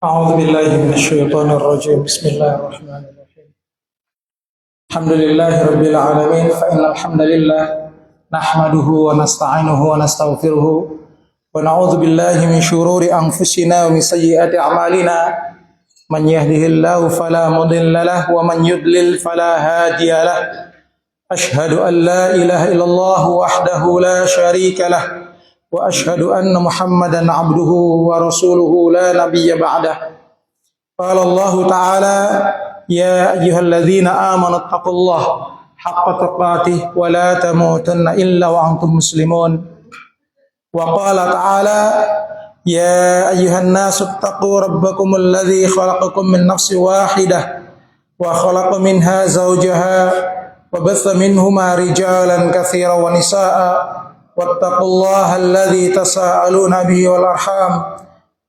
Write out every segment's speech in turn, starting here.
أعوذ بالله من الشيطان الرجيم بسم الله الرحمن الرحيم الحمد لله رب العالمين فإن الحمد لله نحمده ونستعينه ونستغفره ونعوذ بالله من شرور أنفسنا ومن سيئات أعمالنا من يهده الله فلا مضل له ومن يضلل فلا هادي له أشهد أن لا إله إلا الله وحده لا شريك له وأشهد أن محمدا عبده ورسوله لا نبي بعده قال الله تعالى يا أيها الذين آمنوا اتقوا الله حق تقاته ولا تموتن إلا وأنتم مسلمون وقال تعالى يا أيها الناس اتقوا ربكم الذي خلقكم من نفس واحدة وخلق منها زوجها وبث منهما رجالا كثيرا ونساء واتقوا الله الذي تساءلون به والأرحام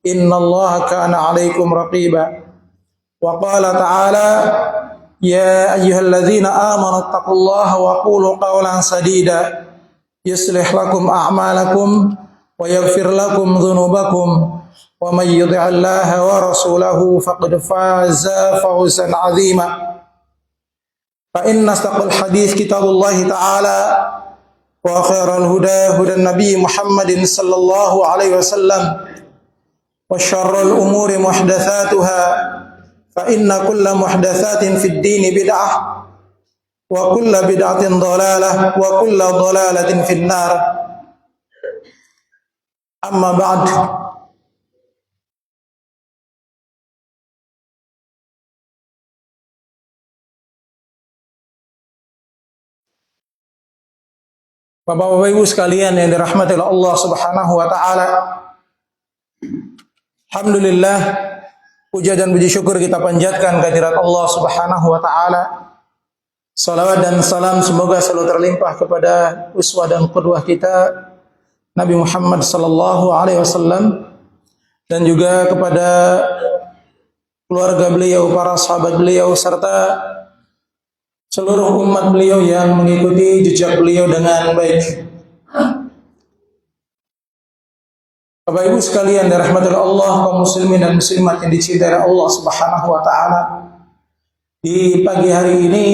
إن الله كان عليكم رقيبا وقال تعالى يا أيها الذين آمنوا اتقوا الله وقولوا قولا سديدا يصلح لكم أعمالكم ويغفر لكم ذنوبكم ومن يطع الله ورسوله فقد فاز فوزا عظيما فإن أصدق الحديث كتاب الله تعالى وخير الهدى هدى النبي محمد صلى الله عليه وسلم وشر الأمور محدثاتها فإن كل محدثات في الدين بدعة وكل بدعة ضلالة وكل ضلالة في النار أما بعد Bapak-bapak Ibu sekalian yang dirahmati oleh Allah Subhanahu wa taala. Alhamdulillah, puja dan puji syukur kita panjatkan kehadirat Allah Subhanahu wa taala. Salawat dan salam semoga selalu terlimpah kepada uswah dan qudwah kita Nabi Muhammad sallallahu alaihi wasallam dan juga kepada keluarga beliau, para sahabat beliau serta seluruh umat beliau yang mengikuti jejak beliau dengan baik. Bapak Ibu sekalian dirahmati Allah, kaum muslimin dan muslimat yang dicintai Allah Subhanahu wa taala. Di pagi hari ini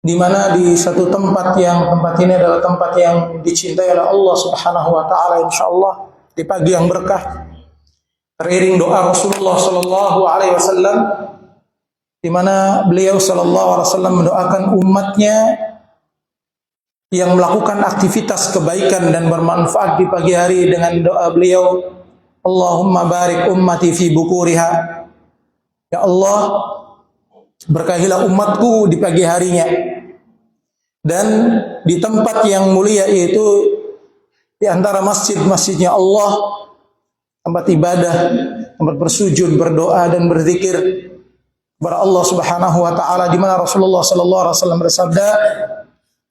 di mana di satu tempat ini adalah tempat yang dicintai oleh Allah Subhanahu wa taala, insyaallah di pagi yang berkah teriring doa Rasulullah sallallahu alaihi wasallam di mana beliau sallallahu alaihi wasallam mendoakan umatnya yang melakukan aktivitas kebaikan dan bermanfaat di pagi hari dengan doa beliau, Allahumma barik ummati fi bukuriha. Ya Allah, berkahilah umatku di pagi harinya. Dan di tempat yang mulia itu di antara masjid-masjidnya Allah, tempat ibadah, tempat bersujud, berdoa dan berzikir kepada Allah Subhanahu wa taala, di mana Rasulullah sallallahu alaihi wasallam bersabda,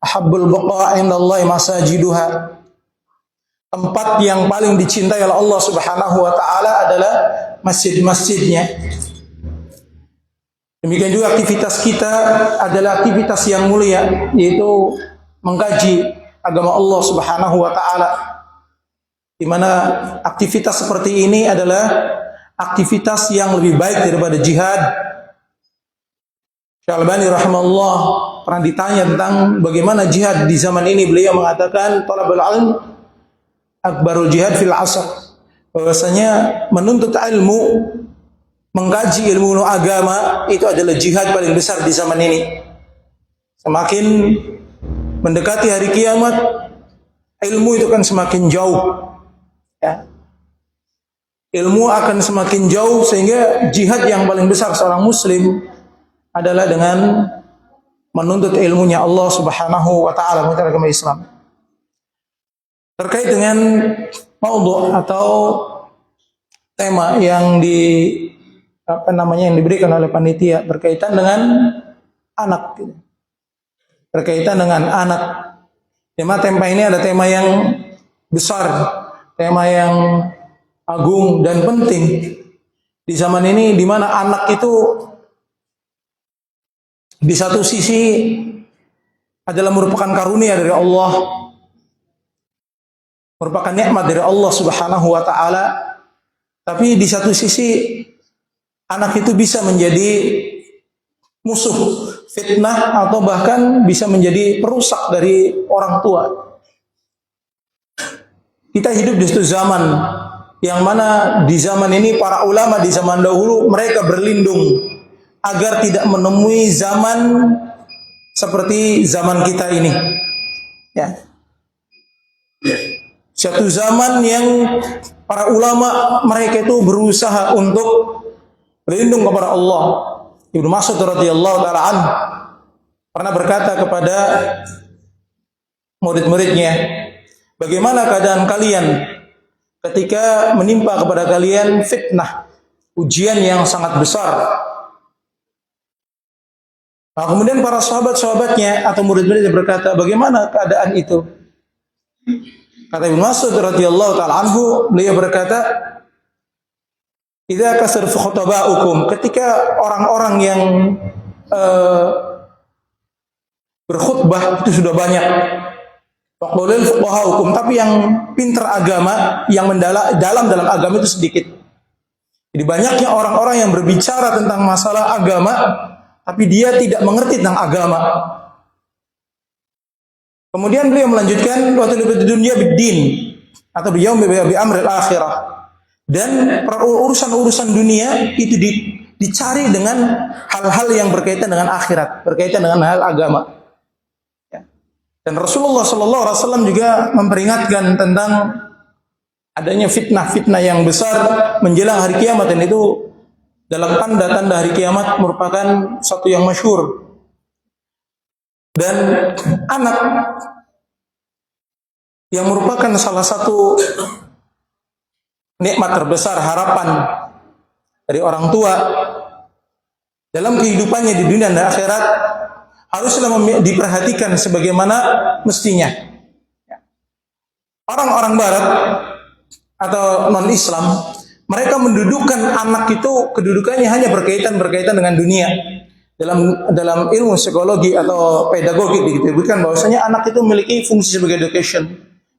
"Ahabbul buqa' indallahi masajiduha." Tempat yang paling dicintai oleh Allah Subhanahu wa taala adalah masjid-masjidnya. Demikian juga aktivitas kita adalah aktivitas yang mulia, yaitu mengkaji agama Allah Subhanahu wa taala. Di mana aktivitas seperti ini adalah aktivitas yang lebih baik daripada jihad. Syalbani rahimahullah pernah ditanya tentang bagaimana jihad di zaman ini, beliau mengatakan talabul ilm akbarul jihad fil asr, bahwasanya menuntut ilmu, mengkaji ilmu agama itu adalah jihad paling besar di zaman ini. Semakin mendekati hari kiamat, ilmu itu kan semakin jauh, ya. Ilmu akan semakin jauh sehingga jihad yang paling besar seorang muslim adalah dengan menuntut ilmunya Allah Subhanahu wa taala, mengenai agama Islam. Terkait dengan maudhu' atau tema yang yang diberikan oleh panitia berkaitan dengan anak. Berkaitan dengan anak. Tema ini adalah tema yang besar, tema yang agung dan penting di zaman ini, di mana anak itu di satu sisi adalah merupakan karunia dari Allah, merupakan nikmat dari Allah Subhanahu wa taala, Tapi di satu sisi anak itu bisa menjadi musuh, fitnah, atau bahkan bisa menjadi perusak dari orang tua. Kita hidup di satu zaman yang mana di zaman ini para ulama di zaman dahulu mereka berlindung agar tidak menemui zaman seperti zaman kita ini. Ya. Suatu zaman yang para ulama mereka itu berusaha untuk berlindung kepada Allah. Ibnu Mas'ud radhiyallahu taala anhu pernah berkata kepada murid-muridnya, bagaimana keadaan kalian ketika menimpa kepada kalian fitnah, ujian yang sangat besar? Nah, kemudian para sahabat-sahabatnya atau murid-muridnya berkata, bagaimana keadaan itu? Kata Ibnu Mas'ud radhiyallahu taala anhu, beliau berkata, idza kasar khutabaukum, ketika orang-orang yang berkhutbah itu sudah banyak, faqulil fuqahaukum, tapi yang pintar agama, yang dalam agama itu sedikit. Jadi banyaknya orang-orang yang berbicara tentang masalah agama, tapi dia tidak mengerti tentang agama. Kemudian beliau melanjutkan, wa tulibud dunya bid-din, atau biyaumi bi amril akhirah. Dan urusan-urusan dunia itu dicari dengan hal-hal yang berkaitan dengan akhirat, berkaitan dengan hal agama. Ya. Dan Rasulullah SAW juga memperingatkan tentang adanya fitnah-fitnah yang besar menjelang hari kiamat, dan itu dalam tanda-tanda hari kiamat merupakan satu yang masyhur. Dan anak yang merupakan salah satu nikmat terbesar, harapan dari orang tua dalam kehidupannya di dunia dan akhirat, haruslah diperhatikan sebagaimana mestinya. Orang-orang barat atau non-Islam, mereka mendudukkan anak itu kedudukannya hanya berkaitan dengan dunia. Dalam ilmu psikologi atau pedagogi disebutkan bahwasanya anak itu memiliki fungsi sebagai education,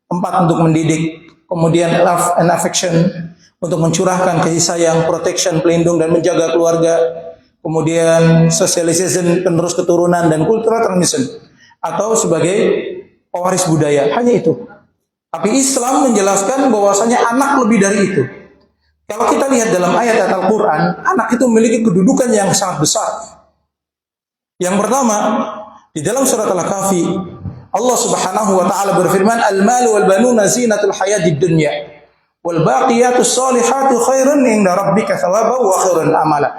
tempat untuk mendidik, kemudian love and affection, untuk mencurahkan kasih sayang, protection, pelindung dan menjaga keluarga, kemudian socialization, penerus keturunan, dan cultural transmission, atau sebagai pewaris budaya. Hanya itu. Tapi Islam menjelaskan bahwasanya anak lebih dari itu. Kalau kita lihat dalam ayat Al-Quran, anak itu memiliki kedudukan yang sangat besar. Yang pertama, di dalam surat Al-Kahfi, Allah Subhanahu wa taala berfirman, "Al-malu wal banuna zinatul hayatid dunya, wal baqiyatus sholihatu khairun 'inda rabbika thawaban wa khairun amala."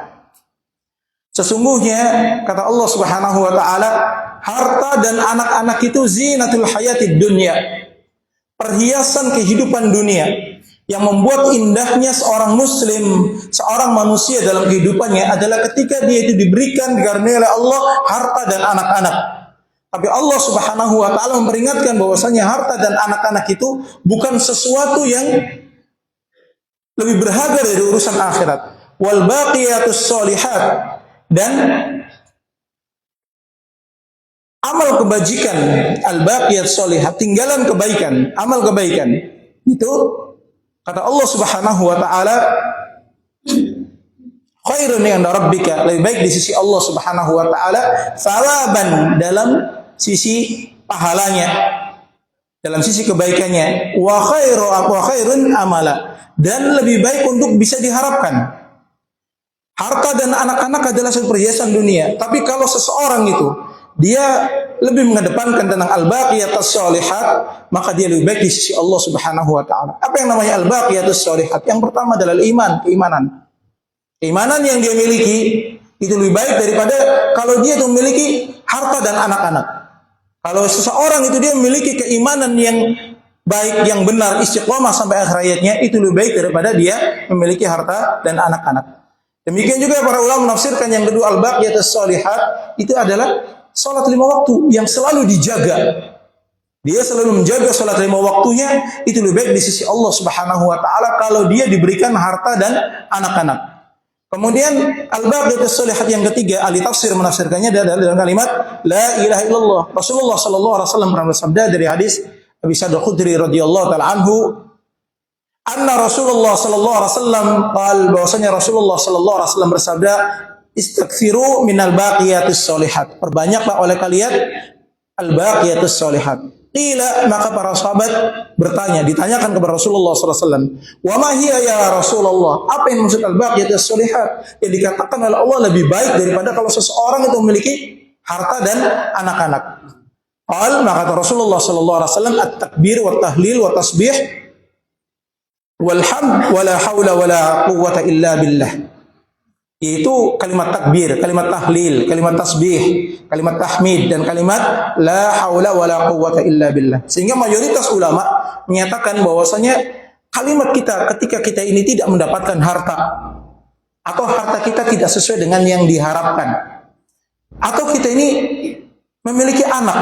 Sesungguhnya kata Allah Subhanahu wa taala, harta dan anak-anak itu zinatul hayatid dunya, perhiasan kehidupan dunia. Yang membuat indahnya seorang muslim, seorang manusia dalam kehidupannya adalah ketika dia itu diberikan dikaruniai oleh Allah harta dan anak-anak. Tapi Allah Subhanahu wa taala memperingatkan bahwasanya harta dan anak-anak itu bukan sesuatu yang lebih berharga dari urusan akhirat. Wal baqiyatus sholihat, dan amal kebajikan, al baqiyat sholihat, tinggalan kebaikan, amal kebaikan. Itu kata Allah Subhanahu wa taala, khairun 'inda rabbika, lebih baik di sisi Allah Subhanahu wa taala, thawaban, dalam sisi pahalanya, dalam sisi kebaikannya, wa khairun amala, dan lebih baik untuk bisa diharapkan. Harta dan anak-anak adalah satu perhiasan dunia, tapi kalau seseorang itu dia lebih mengedepankan tentang al-baqiyatus sholihat, maka dia lebih baik di sisi Allah Subhanahu wa taala. Apa yang namanya al-baqiyatus sholihat? Yang pertama adalah iman, keimanan. Keimanan yang dia miliki itu lebih baik daripada kalau dia itu memiliki harta dan anak-anak. Kalau seseorang itu dia memiliki keimanan yang baik, yang benar, istiqomah sampai akhir hayatnya, itu lebih baik daripada dia memiliki harta dan anak-anak. Demikian juga para ulama menafsirkan yang kedua, al-baqiyatus sholihat itu adalah salat 5 waktu yang selalu dijaga. Dia selalu menjaga salat 5 waktunya, itu lebih baik di sisi Allah Subhanahu wa taala kalau dia diberikan harta dan anak-anak. Kemudian al-baqiyatus sholihat yang ketiga, ahli tafsir menafsirkannya adalah dalam kalimat la ilaha illallah. Rasulullah sallallahu alaihi wasallam pernah bersabda dari hadis Abi Sa'id Al-Khudri radhiyallahu taala anhu, Anna Rasulullah sallallahu alaihi wasallam bahwasanya Rasulullah sallallahu alaihi wasallam bersabda, istaghfiru minal baqiyatis sholihat. Perbanyaklah oleh kalian al-baqiyatus sholihat. Qila, maka para sahabat ditanyakan kepada Rasulullah sallallahu alaihi wasallam, "Wa ma hiya ya Rasulullah?" Apa yang maksud al-baqiyatus sholihat? Yang dikatakan oleh Allah lebih baik daripada kalau seseorang itu memiliki harta dan anak-anak. Maka Rasulullah sallallahu alaihi wasallam at-takbir wa tahlil wa tasbih wal hamd wa la haula wa la quwwata illa billah. Itu kalimat takbir, kalimat tahlil, kalimat tasbih, kalimat tahmid, dan kalimat la haula wa la quwwata illa billah. Sehingga mayoritas ulama menyatakan bahwasanya kalimat kita ketika kita ini tidak mendapatkan harta, atau harta kita tidak sesuai dengan yang diharapkan, atau kita ini memiliki anak,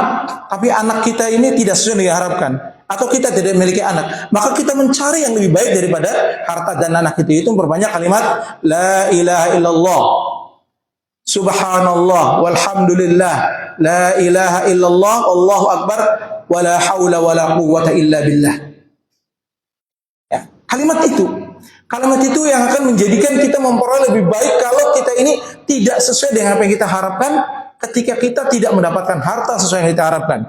tapi anak kita ini tidak sesuai yang diharapkan, atau kita tidak memiliki anak, maka kita mencari yang lebih baik daripada harta dan anak itu memperbanyak kalimat la ilaha illallah, subhanallah, walhamdulillah, la ilaha illallah, Allahu akbar, wala haula wala quwwata illa billah. Ya, kalimat itu yang akan menjadikan kita memperoleh lebih baik kalau kita ini tidak sesuai dengan apa yang kita harapkan, ketika kita tidak mendapatkan harta sesuai yang kita harapkan,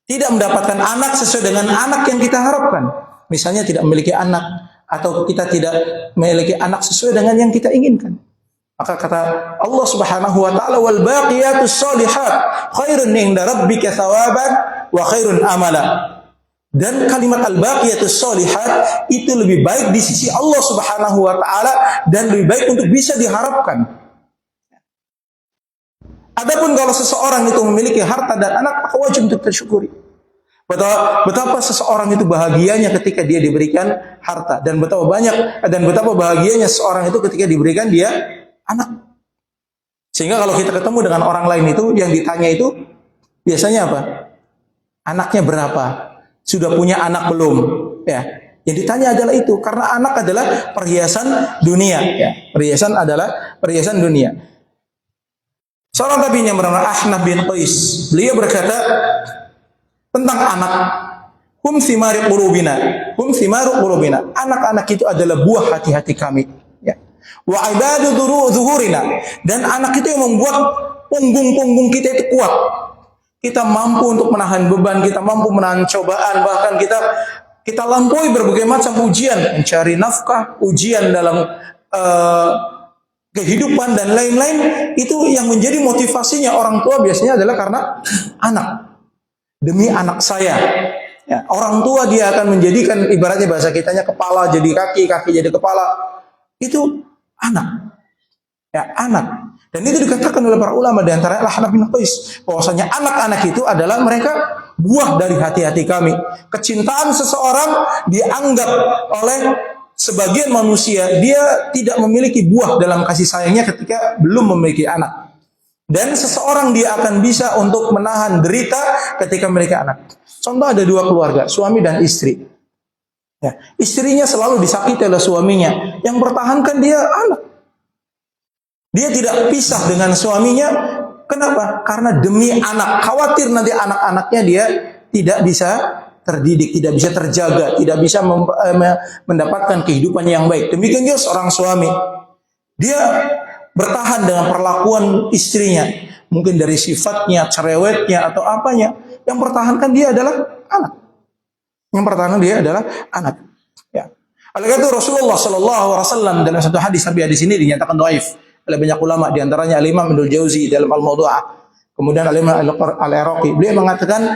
tidak mendapatkan anak sesuai dengan anak yang kita harapkan. Misalnya tidak memiliki anak, atau kita tidak memiliki anak sesuai dengan yang kita inginkan. Maka kata Allah Subhanahu wa taala, wal baqiyatus sholihat khairun 'inda rabbika thawaban wa khairun amala. Dan kalimat al-baqiyatus sholihat itu lebih baik di sisi Allah Subhanahu wa taala dan lebih baik untuk bisa diharapkan. Adapun kalau seseorang itu memiliki harta dan anak, maka wajib untuk tersyukuri. Betapa seseorang itu bahagianya ketika dia diberikan harta, dan betapa bahagianya seseorang itu ketika diberikan dia anak. Sehingga kalau kita ketemu dengan orang lain itu, yang ditanya itu biasanya apa? Anaknya berapa? Sudah punya anak belum? Ya. Yang ditanya adalah itu, karena anak adalah perhiasan dunia. Ya. Perhiasan dunia. Seorang tabi'in yang bernama Ahnaf bin Qais, beliau berkata tentang anak, hum thimari qulubina. Anak-anak itu adalah buah hati-hati kami. Ya. Wa ibadu zuhurina. Dan anak itu yang membuat punggung kita itu kuat. Kita mampu untuk menahan beban, kita mampu menahan cobaan, bahkan kita lampaui berbagai macam ujian, mencari nafkah, ujian dalam kehidupan dan lain-lain. Itu yang menjadi motivasinya orang tua biasanya adalah karena anak. Demi anak saya. Ya, orang tua dia akan menjadikan, ibaratnya bahasa kitanya, kepala jadi kaki, kaki jadi kepala. Itu anak. Ya, anak. Dan itu dikatakan oleh para ulama, di antara Ahnaf bin Qais, bahwasanya anak-anak itu adalah mereka buah dari hati-hati kami. Kecintaan seseorang dianggap oleh sebagian manusia, dia tidak memiliki buah dalam kasih sayangnya ketika belum memiliki anak. Dan seseorang dia akan bisa untuk menahan derita ketika memiliki anak. Contoh, ada dua keluarga, suami dan istri. Ya, istrinya selalu disakiti oleh suaminya, yang bertahankan dia anak. Dia tidak pisah dengan suaminya. Kenapa? Karena demi anak, khawatir nanti anak-anaknya dia tidak bisa terdidik, tidak bisa terjaga, tidak bisa mendapatkan kehidupan yang baik. Demikian juga seorang suami, dia bertahan dengan perlakuan istrinya, mungkin dari sifatnya, cerewetnya, atau apanya. Yang pertahankan dia adalah anak. Ya. Oleh karena itu Rasulullah Sallallahu Alaihi Wasallam dalam satu hadis, tapi hadis ini dinyatakan dhaif oleh banyak ulama, di antaranya Al-Imam Ibnul Jauzi dalam Al-Mawdu'ah, kemudian Al-Imam Al-Iraqi. Beliau mengatakan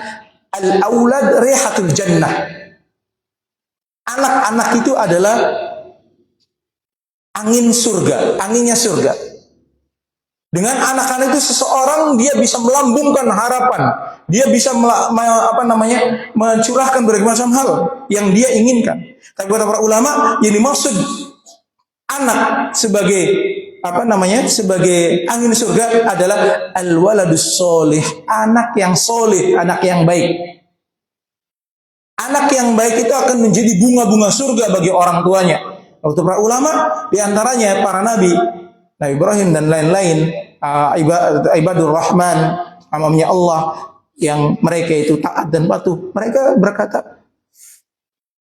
al-aulad rihatul jannah. Anak-anak itu adalah angin surga, anginnya surga. Dengan anak-anak itu seseorang dia bisa melambungkan harapan, dia bisa mencurahkan berbagai macam hal yang dia inginkan. Tapi kata para ulama, yang dimaksud anak sebagai sebagai angin surga adalah al-waladus solih, anak yang solih, anak yang baik. Anak yang baik itu akan menjadi bunga-bunga surga bagi orang tuanya. Waktu para ulama, diantaranya para nabi, Nabi Ibrahim dan lain-lain, ibadur Rahman, hamba-hamba Allah yang mereka itu taat dan patuh. Mereka berkata,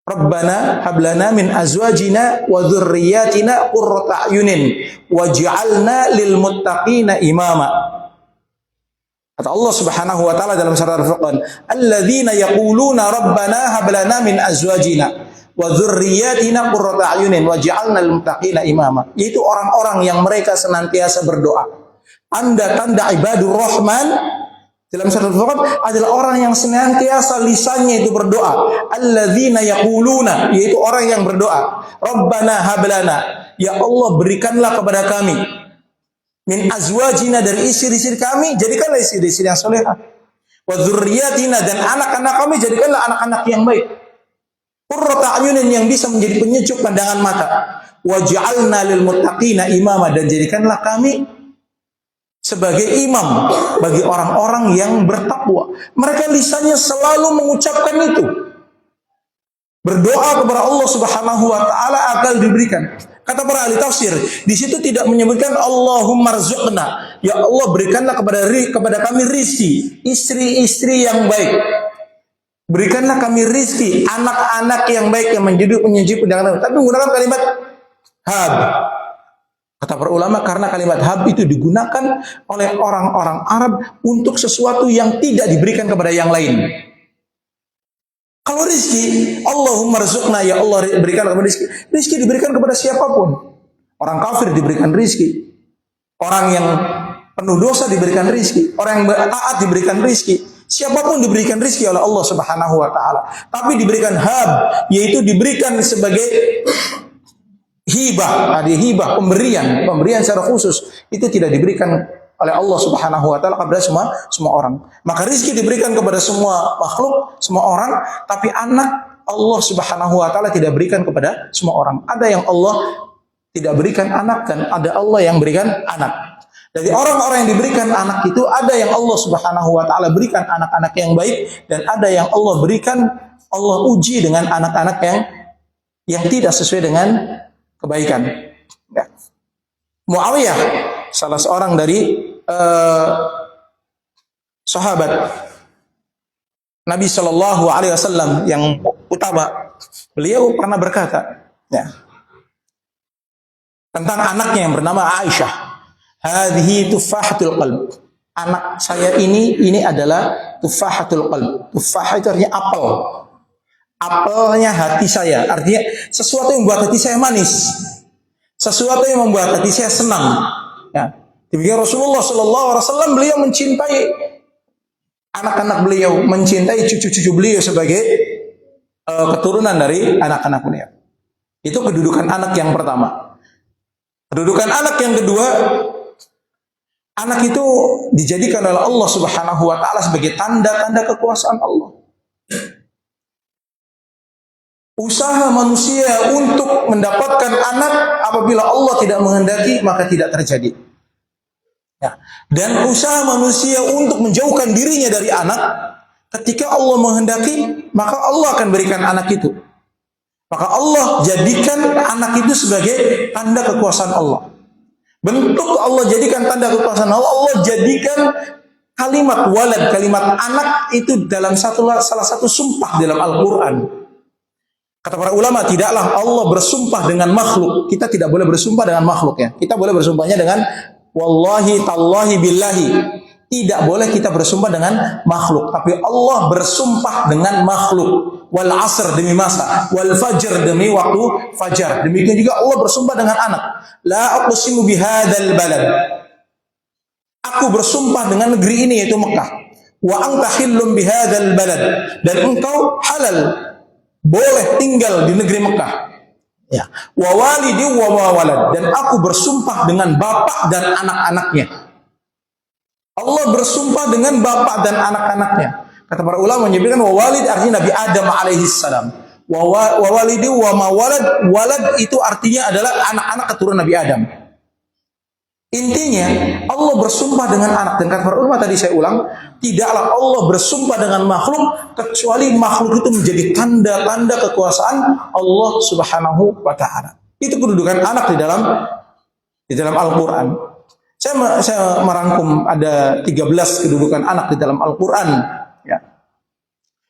Rabbana hablana min azwajina wa dzurriyyatina qurrata a'yunin waj'alna lil muttaqina imama. Kata Allah Subhanahu wa taala dalam surat Al-Furqan, alladzina yaquluna rabbana hab lana min azwajina wa dzurriyyatina qurrata a'yunin waj'alna lil muttaqina imama. Yaitu orang-orang yang mereka senantiasa berdoa. Tanda-tanda ibadur rahman dalam surat Al-Furqan adalah orang yang senantiasa lisannya itu berdoa. Alladzina yaquluna, yaitu orang yang berdoa, rabbana hab lana, ya Allah berikanlah kepada kami min azwajina, dari istri-istri kami jadikanlah istri-istri yang salehah, wa dzurriyyatina, dan anak-anak kami jadikanlah anak-anak yang baik, qurrata a'yunin, yang bisa menjadi penyejuk pandangan mata, waj'alna lil muttaqina imama, dan jadikanlah kami sebagai imam bagi orang-orang yang bertakwa. Mereka lisannya selalu mengucapkan itu, berdoa kepada Allah Subhanahu wa taala agar diberikan. Kata para ahli tafsir, di situ tidak menyebutkan Allahumma rzuqna, ya Allah berikanlah kepada kami rizki, istri-istri yang baik. Berikanlah kami rizki, anak-anak yang baik yang menjadi penyejuk pandangan mata. Tapi menggunakan kalimat hab. Kata para ulama, karena kalimat hab itu digunakan oleh orang-orang Arab untuk sesuatu yang tidak diberikan kepada yang lain. Kalau rizki, Allahumma rzuqna, ya Allah berikan kepada rizki. Rizki diberikan kepada siapapun. Orang kafir diberikan rizki. Orang yang penuh dosa diberikan rizki. Orang yang taat diberikan rizki. Siapapun diberikan rizki oleh Allah Subhanahu wa taala. Tapi diberikan hab, yaitu diberikan sebagai hibah, hibah, pemberian secara khusus, itu tidak diberikan oleh Allah Subhanahu wa taala kepada semua orang. Maka rizki diberikan kepada semua makhluk, semua orang, tapi anak Allah Subhanahu wa taala tidak berikan kepada semua orang. Ada yang Allah tidak berikan anak, dan ada Allah yang berikan anak. Dari orang-orang yang diberikan anak itu ada yang Allah Subhanahu wa taala berikan anak-anak yang baik, dan ada yang Allah berikan, Allah uji dengan anak-anak yang tidak sesuai dengan kebaikan. Ya. Muawiyah, salah seorang dari sahabat Nabi Shallallahu Alaihi Wasallam yang utama, beliau pernah berkata, ya, tentang anaknya yang bernama Aisyah, hadhihi tufahatul qalb, anak saya ini adalah tufahatul qalb. Tufah itu artinya apel, apelnya hati saya, artinya sesuatu yang membuat hati saya manis, sesuatu yang membuat hati saya senang. Ya. Demikian Rasulullah Sallallahu Alaihi Wasallam, beliau mencintai anak-anak beliau, mencintai cucu-cucu beliau sebagai keturunan dari anak-anak beliau. Itu kedudukan anak yang pertama. Kedudukan anak yang kedua, anak itu dijadikan oleh Allah Subhanahu wa taala sebagai tanda-tanda kekuasaan Allah. Usaha manusia untuk mendapatkan anak apabila Allah tidak menghendaki, maka tidak terjadi. Ya. Dan usaha manusia untuk menjauhkan dirinya dari anak, ketika Allah menghendaki, maka Allah akan berikan anak itu. Maka Allah jadikan anak itu sebagai tanda kekuasaan Allah. Bentuk Allah jadikan tanda kekuasaan Allah, Allah jadikan kalimat walad, kalimat anak itu dalam salah satu sumpah dalam Al-Quran. Kata para ulama, tidaklah Allah bersumpah dengan makhluk. Kita tidak boleh bersumpah dengan makhluk, ya. Kita boleh bersumpahnya dengan wallahi tallahi billahi. Tidak boleh kita bersumpah dengan makhluk, tapi Allah bersumpah dengan makhluk. Wal asr, demi masa, wal fajr, demi waktu fajar. Demikian juga Allah bersumpah dengan anak. La aqsimu bihadzal balad. Aku bersumpah dengan negeri ini, yaitu Mekah. Wa anta hillum bihadzal balad, dan engkau halal, boleh tinggal di negeri Mekah. Ya. Wa walidi wa walad, dan aku bersumpah dengan bapak dan anak-anaknya. Allah bersumpah dengan bapak dan anak-anaknya. Kata para ulama menyebutkan wa walid artinya Nabi Adam alaihi salam. Wa walidi wa ma walad, walad itu artinya adalah anak-anak keturunan Nabi Adam. Intinya Allah bersumpah dengan anak. Dan kata para ulama tadi saya ulang, tidaklah Allah bersumpah dengan makhluk kecuali makhluk itu menjadi tanda-tanda kekuasaan Allah Subhanahu wa taala. Itu kedudukan anak di dalam Al-Qur'an. Saya merangkum ada 13 kedudukan anak di dalam Al-Qur'an, ya.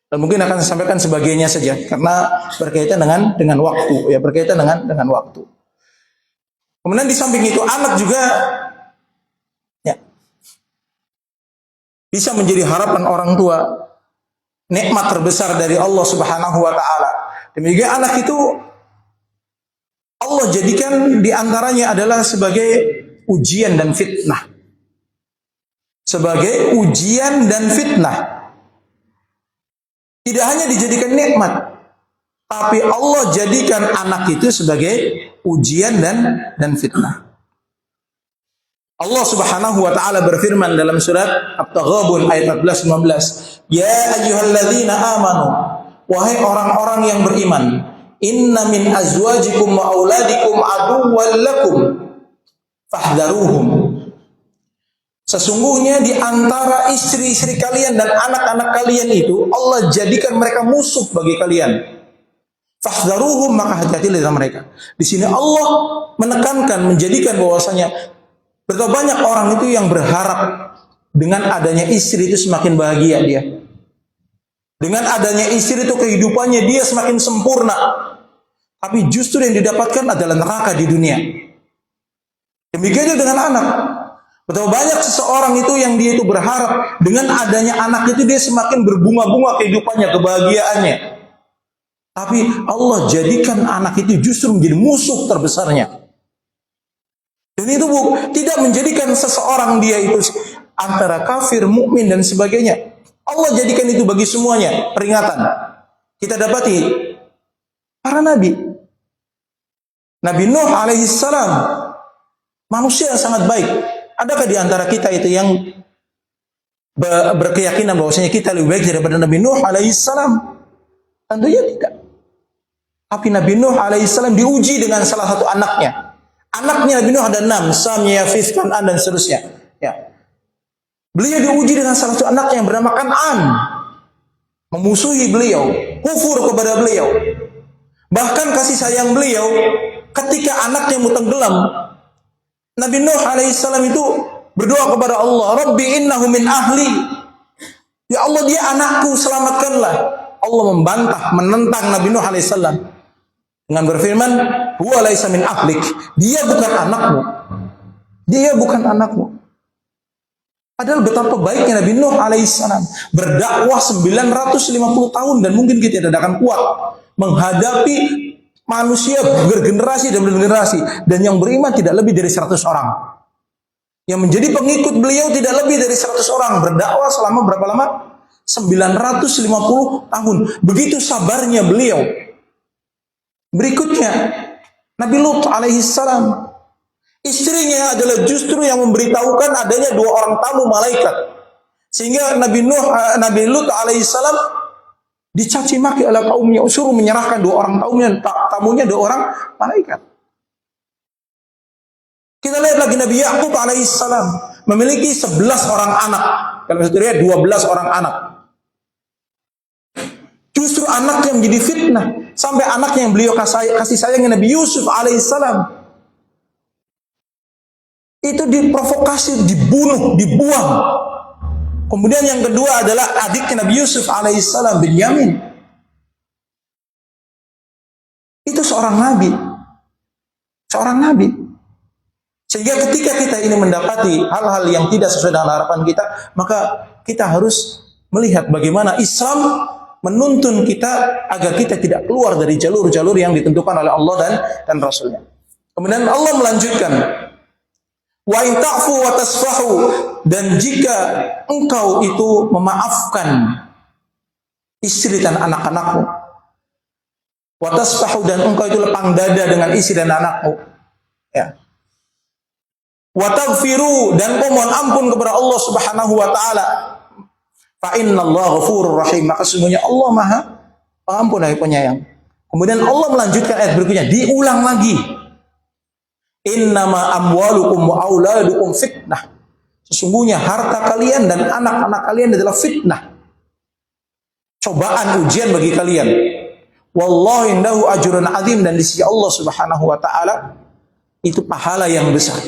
Dan mungkin akan saya sampaikan sebagiannya saja karena berkaitan dengan waktu, ya, berkaitan dengan waktu. Kemudian di samping itu anak juga ya bisa menjadi harapan orang tua, nikmat terbesar dari Allah Subhanahu wa taala. Demikian anak itu Allah jadikan diantaranya adalah sebagai ujian dan fitnah. Sebagai ujian dan fitnah. Tidak hanya dijadikan nikmat, tapi Allah jadikan anak itu sebagai ujian dan fitnah. Allah Subhanahu wa taala berfirman dalam surat At-Taghabun ayat 14-15, "Ya ayyuhalladzina amanu," wahai orang-orang yang beriman, "inna min azwajikum wa auladikum aduwwan lakum fahdharuhum." Sesungguhnya di antara istri-istri kalian dan anak-anak kalian itu Allah jadikan mereka musuh bagi kalian. Fahdharuhum, maka hati-hatilah dengan mereka. Di sini Allah menekankan, menjadikan bahwasanya betapa banyak orang itu yang berharap dengan adanya istri itu semakin bahagia dia. Dengan adanya istri itu kehidupannya dia semakin sempurna. Tapi justru yang didapatkan adalah neraka di dunia. Demikian juga dengan anak. Betapa banyak seseorang itu yang dia itu berharap dengan adanya anak itu dia semakin berbunga-bunga kehidupannya, kebahagiaannya. Tapi Allah jadikan anak itu justru menjadi musuh terbesarnya. Dan itu tidak menjadikan seseorang dia itu antara kafir, mukmin dan sebagainya. Allah jadikan itu bagi semuanya peringatan. Kita dapati para nabi. Nabi Nuh alaihissalam manusia yang sangat baik. Adakah di antara kita itu yang berkeyakinan bahwasanya kita lebih baik daripada Nabi Nuh alaihissalam? Tentunya tidak. Tapi Nabi Nuh alaihissalam diuji dengan salah satu anaknya. Anaknya Nabi Nuh ada 6, Sam, Yafith, Kan'an dan seterusnya. Ya. Beliau diuji dengan salah satu anak yang bernama Kan'an. Memusuhi beliau, kufur kepada beliau. Bahkan kasih sayang beliau ketika anaknya mau tenggelam, Nabi Nuh alaihissalam itu berdoa kepada Allah, Rabbi innahu min ahli. Ya Allah, dia anakku, selamatkanlah. Allah membantah, menentang Nabi Nuh alaihissalam dengan berfirman, huwa laisa min ahlik. Dia bukan anakmu. Dia bukan anakmu. Padahal betapa baiknya Nabi Nuh alaihissalam berdakwah 950 tahun dan mungkin kita tidak akan kuat menghadapi manusia bergenerasi dan bergenerasi, dan yang beriman tidak lebih dari 100 orang. Yang menjadi pengikut beliau tidak lebih dari 100 orang, berdakwah selama berapa lama? 950 tahun. Begitu sabarnya beliau. Berikutnya Nabi Lut alaihissalam, istrinya adalah justru yang memberitahukan adanya 2 orang tamu malaikat. Sehingga Nabi Lut alaihissalam dicaci maki oleh kaumnya, suruh menyerahkan 2 orang tamunya 2 orang malaikat. Kita lihat lagi Nabi Yakub alaihissalam memiliki 11 orang anak. Dalam satu riwayat 12 orang anak. Justru anak yang menjadi fitnah. Sampai anaknya yang beliau kasih sayang Nabi Yusuf alaihissalam itu diprovokasi, dibunuh, dibuang. Kemudian yang kedua adalah adiknya Nabi Yusuf alaihissalam, Binyamin. Itu seorang nabi. Seorang nabi. Sehingga ketika kita ini mendapati hal-hal yang tidak sesuai dengan harapan kita, maka kita harus melihat bagaimana Islam menuntun kita agar kita tidak keluar dari jalur-jalur yang ditentukan oleh Allah dan Rasulnya. Kemudian Allah melanjutkan, wa in ta'fu wa tasfahu, dan jika engkau itu memaafkan istri dan anak-anakmu, wa tasfahu, dan engkau itu lapang dada dengan istri dan anakmu, ya, wa taghfiru, dan kau mohon ampun kepada Allah Subhanahu wa taala, fa innallaha ghafurur rahim, maka sesungguhnya Allah Maha Pengampun dan Penyayang. Kemudian Allah melanjutkan ayat berikutnya, diulang lagi, innama amwalukum wa auladukum fitnah. Sesungguhnya harta kalian dan anak-anak kalian adalah fitnah, cobaan, ujian bagi kalian. Wallahu indahu ajrun azim, dan di sisi Allah Subhanahu wa taala itu pahala yang besar.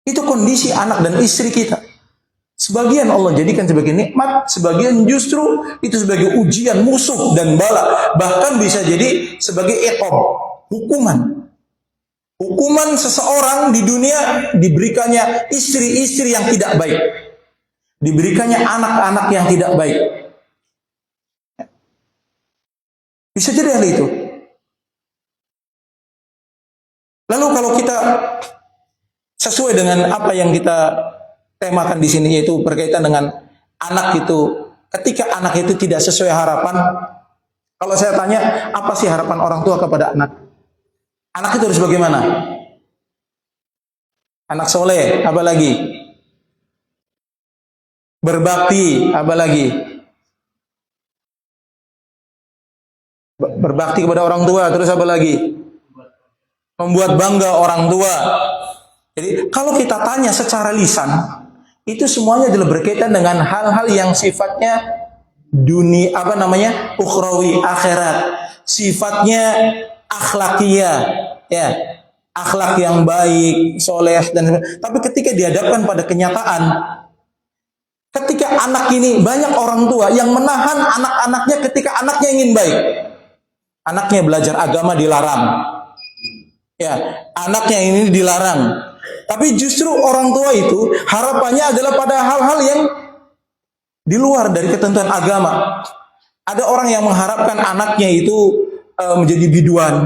Itu kondisi anak dan istri kita. Sebagian Allah jadikan sebagai nikmat, sebagian justru itu sebagai ujian, musuh dan bala. Bahkan bisa jadi sebagai iqab, hukuman. Hukuman seseorang di dunia diberikannya istri-istri yang tidak baik. Diberikannya anak-anak yang tidak baik. Bisa jadi hal itu. Lalu kalau kita sesuai dengan apa yang kita temakan di sini, yaitu berkaitan dengan anak itu, ketika anak itu tidak sesuai harapan, kalau saya tanya, apa sih harapan orang tua kepada anak? Anak itu harus bagaimana? Anak soleh, apa lagi? Berbakti, apa lagi? Berbakti kepada orang tua, terus apa lagi? Membuat bangga orang tua. Jadi kalau kita tanya secara lisan, itu semuanya adalah berkaitan dengan hal-hal yang sifatnya dunia, ukhrawi, akhirat. Sifatnya akhlakiyah, ya, akhlak yang baik, soleh dan tapi ketika dihadapkan pada kenyataan, ketika anak ini banyak orang tua yang menahan anak-anaknya ketika anaknya ingin baik. Anaknya belajar agama dilarang. Ya, anaknya ini dilarang. Tapi justru orang tua itu harapannya adalah pada hal-hal yang di luar dari ketentuan agama. Ada orang yang mengharapkan anaknya itu menjadi biduan.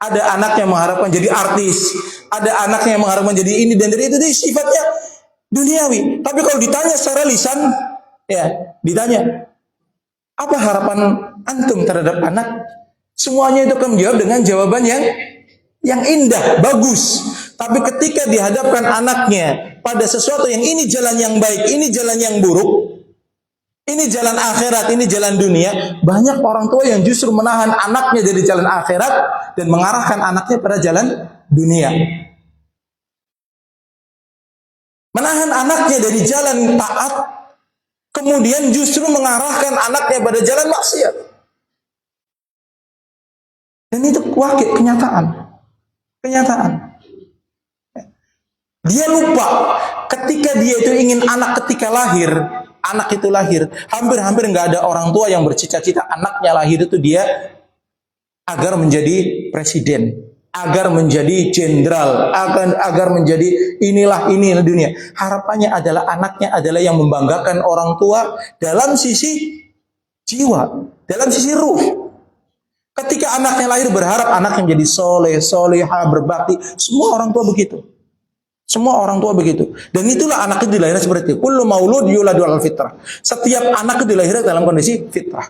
Ada anak yang mengharapkan jadi artis. Ada anak yang mengharapkan jadi ini dan dari itu. Dia sifatnya duniawi. Tapi kalau ditanya secara lisan, ya, ditanya, apa harapan antum terhadap anak? Semuanya itu akan menjawab dengan jawaban yang indah, bagus. Tapi ketika dihadapkan anaknya pada sesuatu yang ini jalan yang baik, ini jalan yang buruk, ini jalan akhirat, ini jalan dunia, banyak orang tua yang justru menahan anaknya dari jalan akhirat dan mengarahkan anaknya pada jalan dunia. Menahan anaknya dari jalan taat, kemudian justru mengarahkan anaknya pada jalan maksiat. Dan itu wakil, kenyataan. Dia lupa ketika dia itu ingin anak ketika lahir, anak itu lahir, hampir-hampir nggak ada orang tua yang bercita-cita anaknya lahir itu dia agar menjadi presiden, agar menjadi jenderal, agar menjadi inilah dunia. Harapannya adalah anaknya adalah yang membanggakan orang tua dalam sisi jiwa, dalam sisi ruh. Ketika anaknya lahir berharap anaknya menjadi soleh, solehah, berbakti. Semua orang tua begitu. Semua orang tua begitu. Dan itulah anak itu dilahirkan seperti itu. Kullu maulud yuladu alal fitrah. Setiap anak itu dilahirkan dalam kondisi fitrah.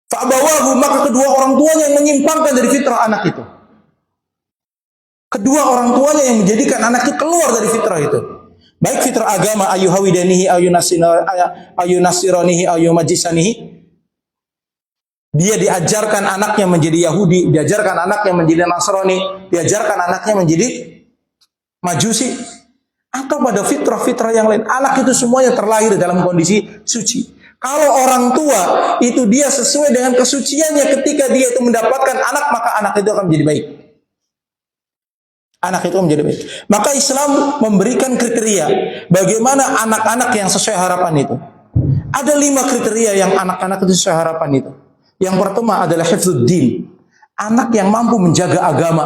Fa'abawahu, maka kedua orang tuanya yang menyimpangkan dari fitrah anak itu. Kedua orang tuanya yang menjadikan anak itu keluar dari fitrah itu. Baik fitrah agama, ayuhawidanihi, ayunasironihi, ayumajisanihi. Dia diajarkan anaknya menjadi Yahudi, diajarkan anaknya menjadi Nasrani, diajarkan anaknya menjadi Majusi, atau pada fitrah-fitrah yang lain. Anak itu semuanya terlahir dalam kondisi suci. Kalau orang tua itu dia sesuai dengan kesuciannya ketika dia itu mendapatkan anak, maka anak itu akan menjadi baik. Anak itu menjadi baik. Maka Islam memberikan kriteria bagaimana anak-anak yang sesuai harapan itu. Ada 5 kriteria yang anak-anak itu sesuai harapan itu. Yang pertama adalah hifdzuddin, anak yang mampu menjaga agama,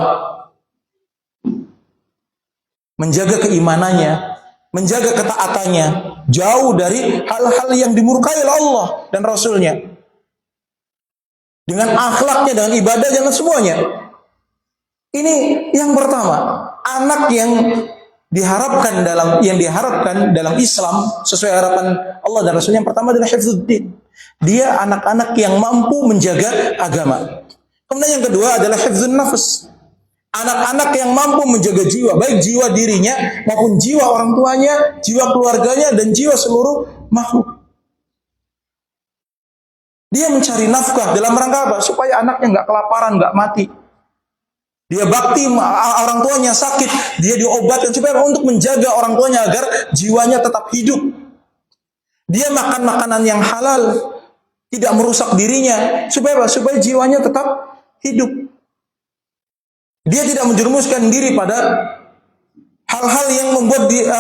menjaga keimanannya, menjaga ketaatannya, jauh dari hal-hal yang dimurkai oleh Allah dan Rasulnya. Dengan akhlaknya, dengan ibadahnya dan semuanya. Ini yang pertama, anak yang diharapkan dalam Islam sesuai harapan Allah dan Rasulnya. Yang pertama adalah hifdzuddin. Dia anak-anak yang mampu menjaga agama. Kemudian yang kedua adalah hifdzun nafs. Anak-anak yang mampu menjaga jiwa, baik jiwa dirinya maupun jiwa orang tuanya, jiwa keluarganya dan jiwa seluruh makhluk. Dia mencari nafkah dalam rangka apa? Supaya anaknya nggak kelaparan, nggak mati. Dia bakti orang tuanya sakit, dia diobatkan supaya untuk menjaga orang tuanya agar jiwanya tetap hidup. Dia makan makanan yang halal, tidak merusak dirinya, supaya apa? Supaya jiwanya tetap hidup. Dia tidak menjerumuskan diri pada hal-hal yang membuat dia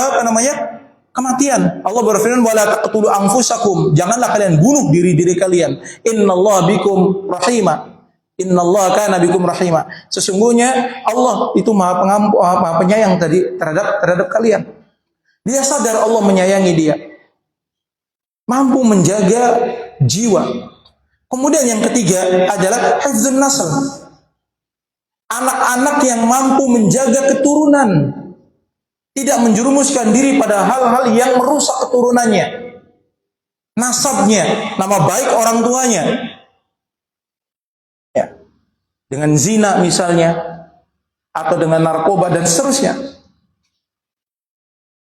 kematian. Allah berfirman, "Wala taqtulu anfusakum." Janganlah kalian bunuh diri-diri kalian. Innallaha bikum rahima. Innallaha kana bikum rahima. Sesungguhnya Allah itu Maha Pengampun, Maha Penyayang terhadap kalian. Dia sadar Allah menyayangi dia. Mampu menjaga jiwa. Kemudian yang ketiga adalah hifdzun nasl. Anak-anak yang mampu menjaga keturunan, tidak menjerumuskan diri pada hal-hal yang merusak keturunannya, nasabnya, nama baik orang tuanya, ya, dengan zina misalnya, atau dengan narkoba dan seterusnya,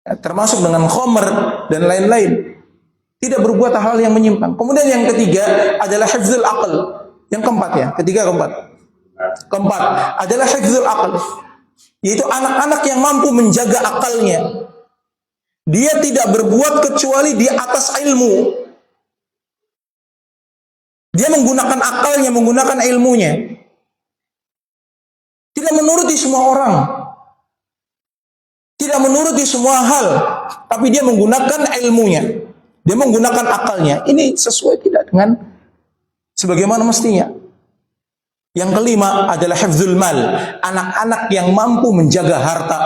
ya, termasuk dengan khamr dan lain-lain. Tidak berbuat hal yang menyimpang. Kemudian yang ketiga adalah hifdzul aql. Yang keempat ya, keempat adalah hifdzul aql, yaitu anak-anak yang mampu menjaga akalnya. Dia tidak berbuat kecuali di atas ilmu. Dia menggunakan akalnya, menggunakan ilmunya. Tidak menuruti semua orang. Tidak menuruti semua hal, tapi dia menggunakan ilmunya. Dia menggunakan akalnya. Ini sesuai tidak dengan sebagaimana mestinya. Yang kelima adalah hifdzul mal. Anak-anak yang mampu menjaga harta.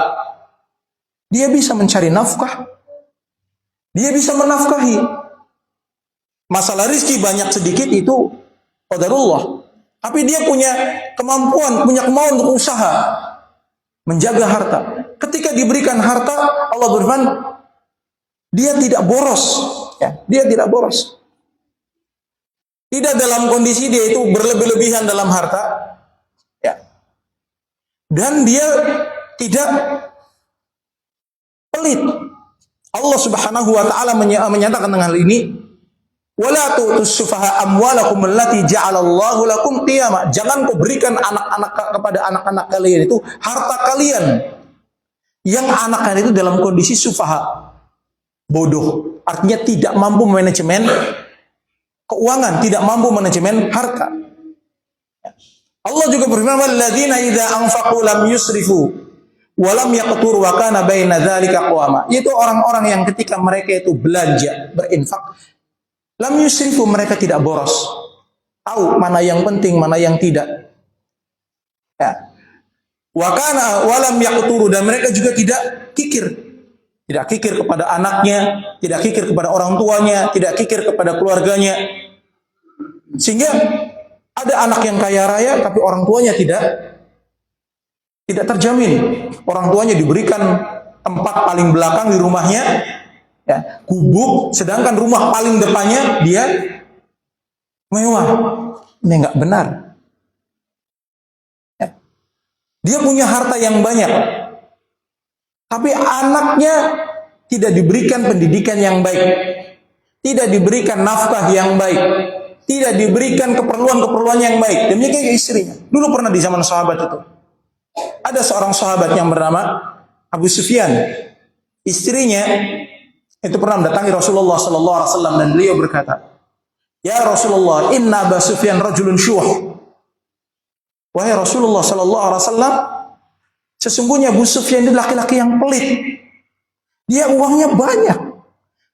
Dia bisa mencari nafkah. Dia bisa menafkahi. Masalah rizki banyak sedikit itu qadarullah. Tapi dia punya kemampuan, punya kemauan untuk usaha menjaga harta. Ketika diberikan harta, Allah berfirman, dia tidak boros. Ya, dia tidak boros. Tidak dalam kondisi dia itu berlebih-lebihan dalam harta, ya. Dan dia tidak pelit. Allah Subhanahu wa taala menyatakan dengan hal ini, "Wala tu'tus sufaha amwalakum allati ja'alallahu lakum qiyama." Jangan kau berikan kepada anak-anak kalian itu harta kalian yang anak-anak itu dalam kondisi sufaha, bodoh. Artinya tidak mampu manajemen keuangan, tidak mampu manajemen harta. Allah juga berfirman, "Walladzina idza anfaqu lam yusrifu wa lam yaqturu wa kana baina dzalika qawama." Itu orang-orang yang ketika mereka itu belanja, berinfak, lam yusrifu, mereka tidak boros. Tahu mana yang penting, mana yang tidak. Ya. Wa kana wa lam yaqturu, dan mereka juga tidak kikir. Tidak kikir kepada anaknya, tidak kikir kepada orang tuanya, tidak kikir kepada keluarganya. Sehingga ada anak yang kaya raya tapi orang tuanya tidak terjamin. Orang tuanya diberikan tempat paling belakang di rumahnya, ya, gubuk, sedangkan rumah paling depannya dia mewah. Ini enggak benar. Ya. Dia punya harta yang banyak, tapi anaknya tidak diberikan pendidikan yang baik, tidak diberikan nafkah yang baik, tidak diberikan keperluan-keperluan yang baik. Demikian istrinya. Dulu pernah di zaman sahabat itu, ada seorang sahabat yang bernama Abu Sufyan. Istrinya itu pernah mendatangi Rasulullah sallallahu alaihi wasallam dan beliau berkata, "Ya Rasulullah, inna Abu Sufyan rajulun syuh." Wahai Rasulullah sallallahu alaihi wasallam, sesungguhnya Abu Sufyan itu laki-laki yang pelit. Dia uangnya banyak,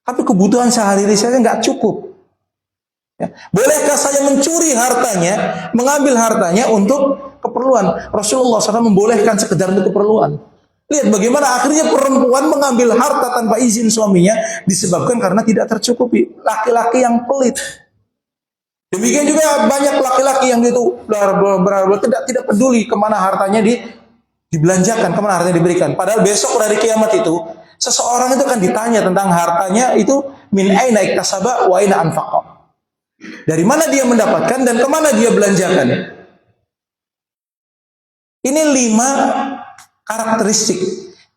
tapi kebutuhan sehari-hari saya nggak cukup. Ya. Bolehkah saya mencuri hartanya, mengambil hartanya untuk keperluan? Rasulullah SAW membolehkan sekedar untuk keperluan. Lihat bagaimana akhirnya perempuan mengambil harta tanpa izin suaminya disebabkan karena tidak tercukupi. Laki-laki yang pelit. Demikian juga banyak laki-laki yang itu tidak peduli kemana hartanya dibelanjakan, kemana hartanya diberikan. Padahal besok dari kiamat itu, seseorang itu akan ditanya tentang hartanya itu min aina iktasaba wa aina anfaqa. Dari mana dia mendapatkan dan kemana dia belanjakan. Ini 5 karakteristik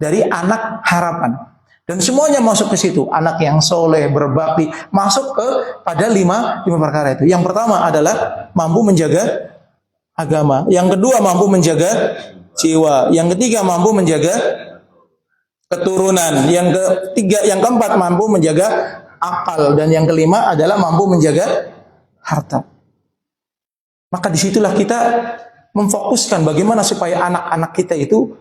dari anak harapan. Dan semuanya masuk ke situ. Anak yang soleh, berbakti, masuk ke pada 5 perkara itu. Yang pertama adalah mampu menjaga agama. Yang kedua mampu menjaga jiwa. Yang ketiga mampu menjaga keturunan. Yang keempat mampu menjaga akal. Dan yang kelima adalah mampu menjaga harta. Maka disitulah kita memfokuskan bagaimana supaya anak-anak kita itu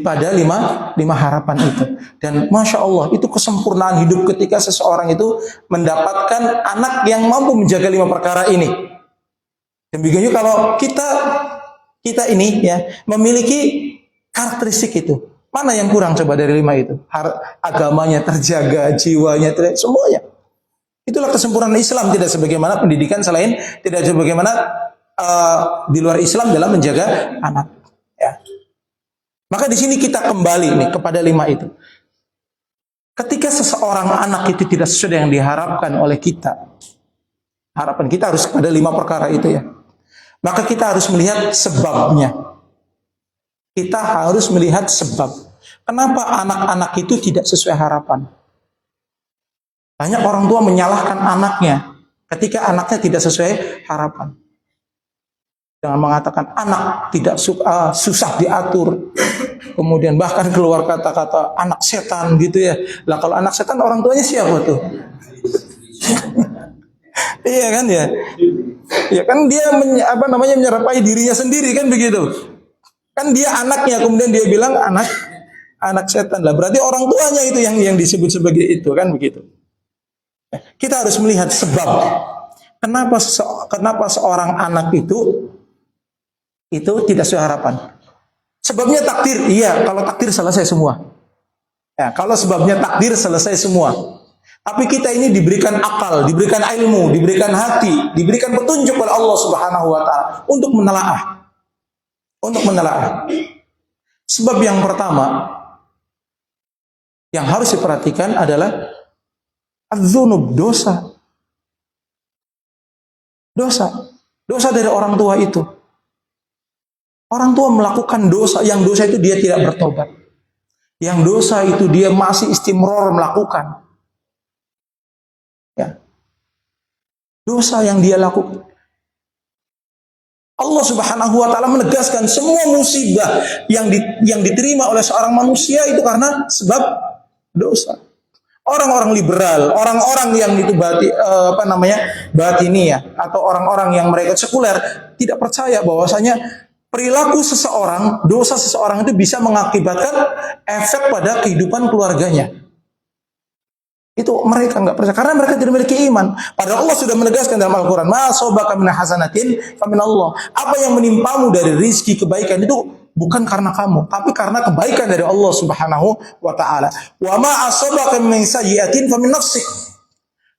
pada lima harapan itu. Dan Masya Allah, itu kesempurnaan hidup ketika seseorang itu mendapatkan anak yang mampu menjaga 5 perkara ini. Demikian juga kalau kita ini ya memiliki karakteristik itu. Mana yang kurang coba dari 5 itu? Agamanya terjaga, jiwanya terjaga, semuanya. Itulah kesempurnaan Islam, tidak sebagaimana pendidikan selain, tidak sebagaimana di luar Islam dalam menjaga anak. Ya. Maka di sini kita kembali nih kepada 5 itu. Ketika seseorang anak itu tidak sesuai yang diharapkan oleh kita, harapan kita harus kepada 5 perkara itu ya. Maka kita harus melihat sebabnya. Kita harus melihat sebab. Kenapa anak-anak itu tidak sesuai harapan? Banyak orang tua menyalahkan anaknya ketika anaknya tidak sesuai harapan. Jangan mengatakan anak tidak susah diatur. Kemudian bahkan keluar kata-kata anak setan gitu ya. Lah kalau anak setan orang tuanya siapa tuh? Iya kan ya? Ya kan dia menyerapai dirinya sendiri kan begitu. Kan dia anaknya kemudian dia bilang anak setan. Lah berarti orang tuanya itu yang disebut sebagai itu kan begitu. Kita harus melihat sebab kenapa seorang anak itu tidak sesuai harapan. Sebabnya takdir, iya, kalau takdir selesai semua. Ya, kalau sebabnya takdir selesai semua. Tapi kita ini diberikan akal, diberikan ilmu, diberikan hati, diberikan petunjuk oleh Allah Subhanahu wa taala untuk menelaah. Untuk menelaah. Sebab yang pertama yang harus diperhatikan adalah az-dzunub, dosa. Dosa dari orang tua itu. Orang tua melakukan dosa, yang dosa itu dia tidak bertobat. Yang dosa itu dia masih istimror melakukan. Ya. Dosa yang dia lakukan. Allah Subhanahu wa taala menegaskan semua musibah yang diterima oleh seorang manusia itu karena sebab dosa. Orang-orang liberal, orang-orang yang itu batini ya, atau orang-orang yang mereka sekuler tidak percaya bahwasanya perilaku seseorang, dosa seseorang itu bisa mengakibatkan efek pada kehidupan keluarganya. Itu mereka nggak percaya karena mereka tidak memiliki iman. Padahal Allah sudah menegaskan dalam Al-Quran, "Ma asabaka min hasanatin fa min Allah." Apa yang menimpamu dari rizki kebaikan itu bukan karena kamu, tapi karena kebaikan dari Allah Subhanahu wa taala. "Wa ma asabaka min sayyi'atin fa min nafsik."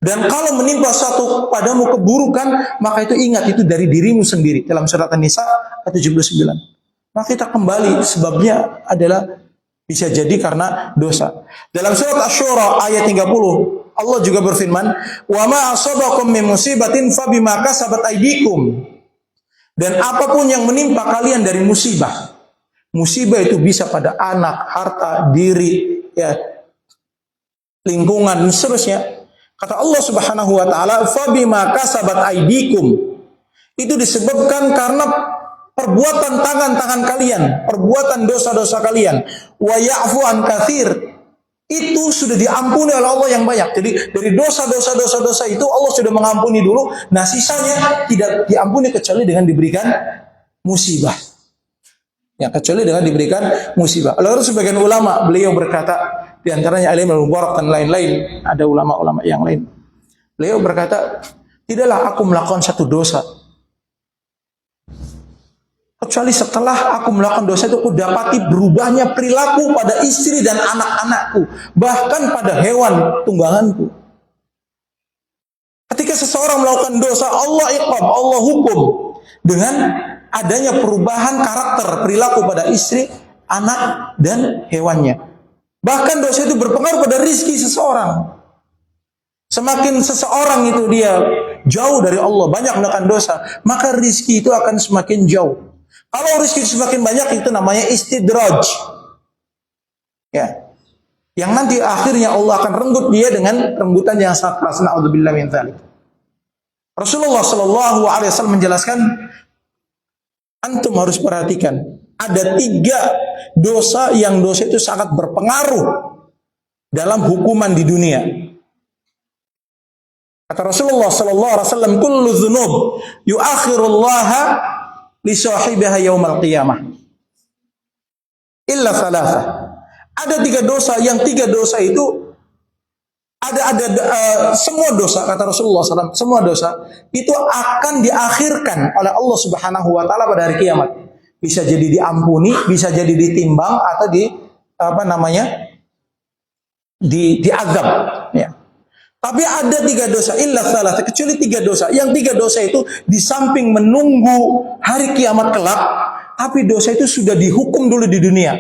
Dan kalau menimpa suatu padamu keburukan, maka itu ingat itu dari dirimu sendiri. Dalam surat An-Nisa ayat 79. Maka kita kembali sebabnya adalah bisa jadi karena dosa. Dalam surat Asy-Syura ayat 30, Allah juga berfirman, "Wa ma asabakum min musibatin fabima kasabat aydikum." Dan apapun yang menimpa kalian dari musibah. Musibah itu bisa pada anak, harta, diri, ya, lingkungan dan seterusnya. Kata Allah Subhanahu wa taala, "Fabima kasabat aydikum." Itu disebabkan karena perbuatan tangan-tangan kalian, perbuatan dosa-dosa kalian. Wa ya'fu an katsir. Itu sudah diampuni oleh Allah yang banyak. Jadi dari dosa-dosa itu Allah sudah mengampuni dulu, nah sisanya tidak diampuni kecuali dengan diberikan musibah. Ya, kecuali dengan diberikan musibah. Lalu sebagian ulama beliau berkata, di antaranya Alim al-Mubarak dan lain-lain, ada ulama-ulama yang lain. Beliau berkata, tidaklah aku melakukan satu dosa kecuali setelah aku melakukan dosa itu aku dapati berubahnya perilaku pada istri dan anak-anakku, bahkan pada hewan tungganganku. Ketika seseorang melakukan dosa, Allah iqab, Allah hukum dengan adanya perubahan karakter perilaku pada istri, anak, dan hewannya. Bahkan dosa itu berpengaruh pada rizki seseorang. Semakin seseorang itu dia jauh dari Allah, banyak melakukan dosa, maka rizki itu akan semakin jauh. Kalau rizki itu semakin banyak, itu namanya istidraj. Ya. Yang nanti akhirnya Allah akan renggut dia dengan renggutan yang sangat keras. Na'udzubillah min dzalik. Rasulullah sallallahu alaihi wasallam menjelaskan, antum harus perhatikan, ada 3 dosa yang dosa itu sangat berpengaruh dalam hukuman di dunia. Kata Rasulullah sallallahu alaihi wasallam, kullu dzunub yu'akhirullaha li sahibiha yaumal qiyamah. illa thalatha. Ada 3 dosa, yang 3 dosa itu semua dosa, kata Rasulullah SAW, semua dosa itu akan diakhirkan oleh Allah Subhanahu wa taala pada hari kiamat. Bisa jadi diampuni, bisa jadi ditimbang, atau diazab, ya. Tapi ada 3 dosa, illa thalatha, kecuali 3 dosa. Yang 3 dosa itu di samping menunggu hari kiamat kelak, tapi dosa itu sudah dihukum dulu di dunia.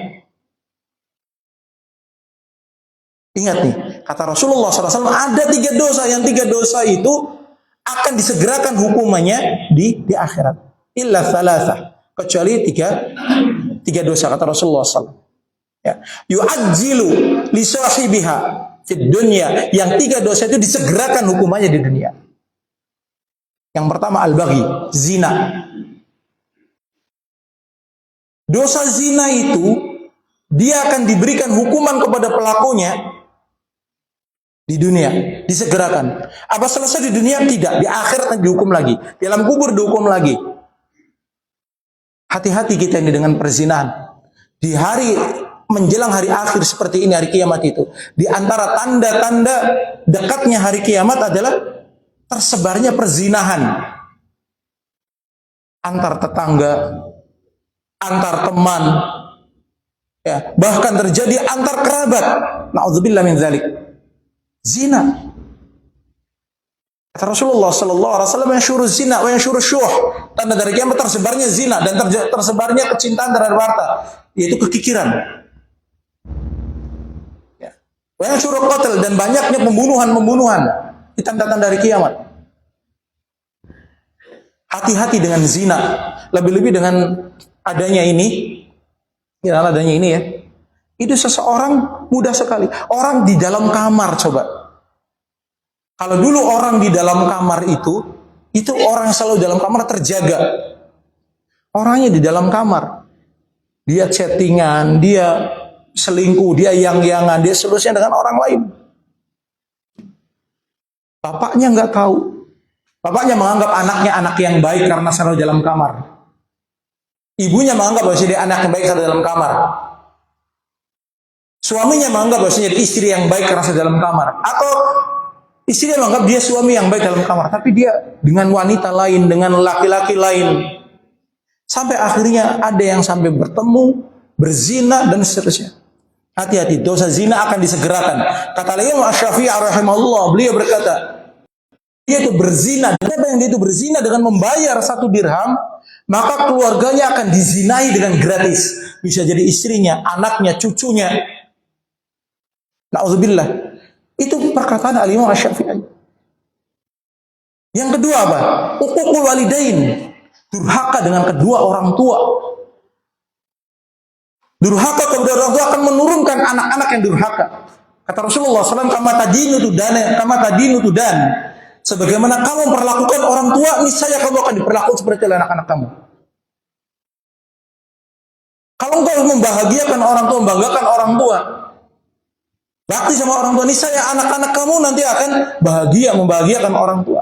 Ingat nih, kata Rasulullah SAW, ada 3 dosa. Yang 3 dosa itu akan disegerakan hukumannya di akhirat. Illa thalatha, kecuali 3 dosa, kata Rasulullah SAW. Ya. Yu'ajjilu li sahibiha fid dunya. Yang 3 dosa itu disegerakan hukumannya di dunia. Yang pertama al-baghi, zina. Dosa zina itu dia akan diberikan hukuman kepada pelakunya di dunia, disegerakan. Apa selesai di dunia? Tidak. Di akhirat dihukum lagi. Di alam kubur dihukum lagi. Hati-hati kita ini dengan perzinahan. Di hari menjelang hari akhir seperti ini, hari kiamat itu, di antara tanda-tanda dekatnya hari kiamat adalah tersebarnya perzinahan antar tetangga, antar teman, ya, bahkan terjadi antar kerabat. Na'udzubillah min dzalik. Zina. Kata Rasulullah sallallahu alaihi wasallam, yang syuruz zina wa yang syuruz syuh. Tanda dari kiamat tersebarnya zina dan tersebarnya kecintaan terhadap harta, yaitu kekikiran. Ya. Wa yang syuruz qatl, dan banyaknya pembunuhan. Itu tanda-tanda dari kiamat. Hati-hati dengan zina. Lebih-lebih dengan adanya ini ya. Itu seseorang mudah sekali. Orang di dalam kamar, coba. Kalau dulu orang di dalam kamar itu orang yang selalu dalam kamar terjaga. Orangnya di dalam kamar. Dia chattingan, dia selingkuh, dia yang-yangan, dia selusnya dengan orang lain. Bapaknya nggak tahu. Bapaknya menganggap anaknya anak yang baik karena selalu dalam kamar. Ibunya menganggap bahwa dia anak yang baik selalu dalam kamar. Suaminya menganggap bahwasanya dia istri yang baik karena sedang dalam kamar, atau istrinya menganggap dia suami yang baik dalam kamar, tapi dia dengan wanita lain, dengan laki-laki lain, sampai akhirnya ada yang sampai bertemu, berzina dan seterusnya. Hati-hati, dosa zina akan disegerakan. Kata Imam Asy-Syafi'i rahimahullah, beliau berkata, dia itu berzina, siapa yang dia itu berzina dengan membayar 1 dirham, maka keluarganya akan dizinai dengan gratis. Bisa jadi istrinya, anaknya, cucunya. Na'udzubillah. Itu perkataan Al-Imam Asy-Syafi'i. Yang kedua apa? Uququl walidain. Durhaka dengan kedua orang tua. Durhaka kepada orang tua akan menurunkan anak-anak yang durhaka. Kata Rasulullah SAW, kama tadinu tudan. Sebagaimana kamu memperlakukan orang tua, niscaya kamu akan diperlakukan seperti anak-anak kamu. Kalau engkau membahagiakan orang tua, membanggakan orang tua, bakti sama orang tua, niscaya anak-anak kamu nanti akan bahagia, membahagiakan orang tua.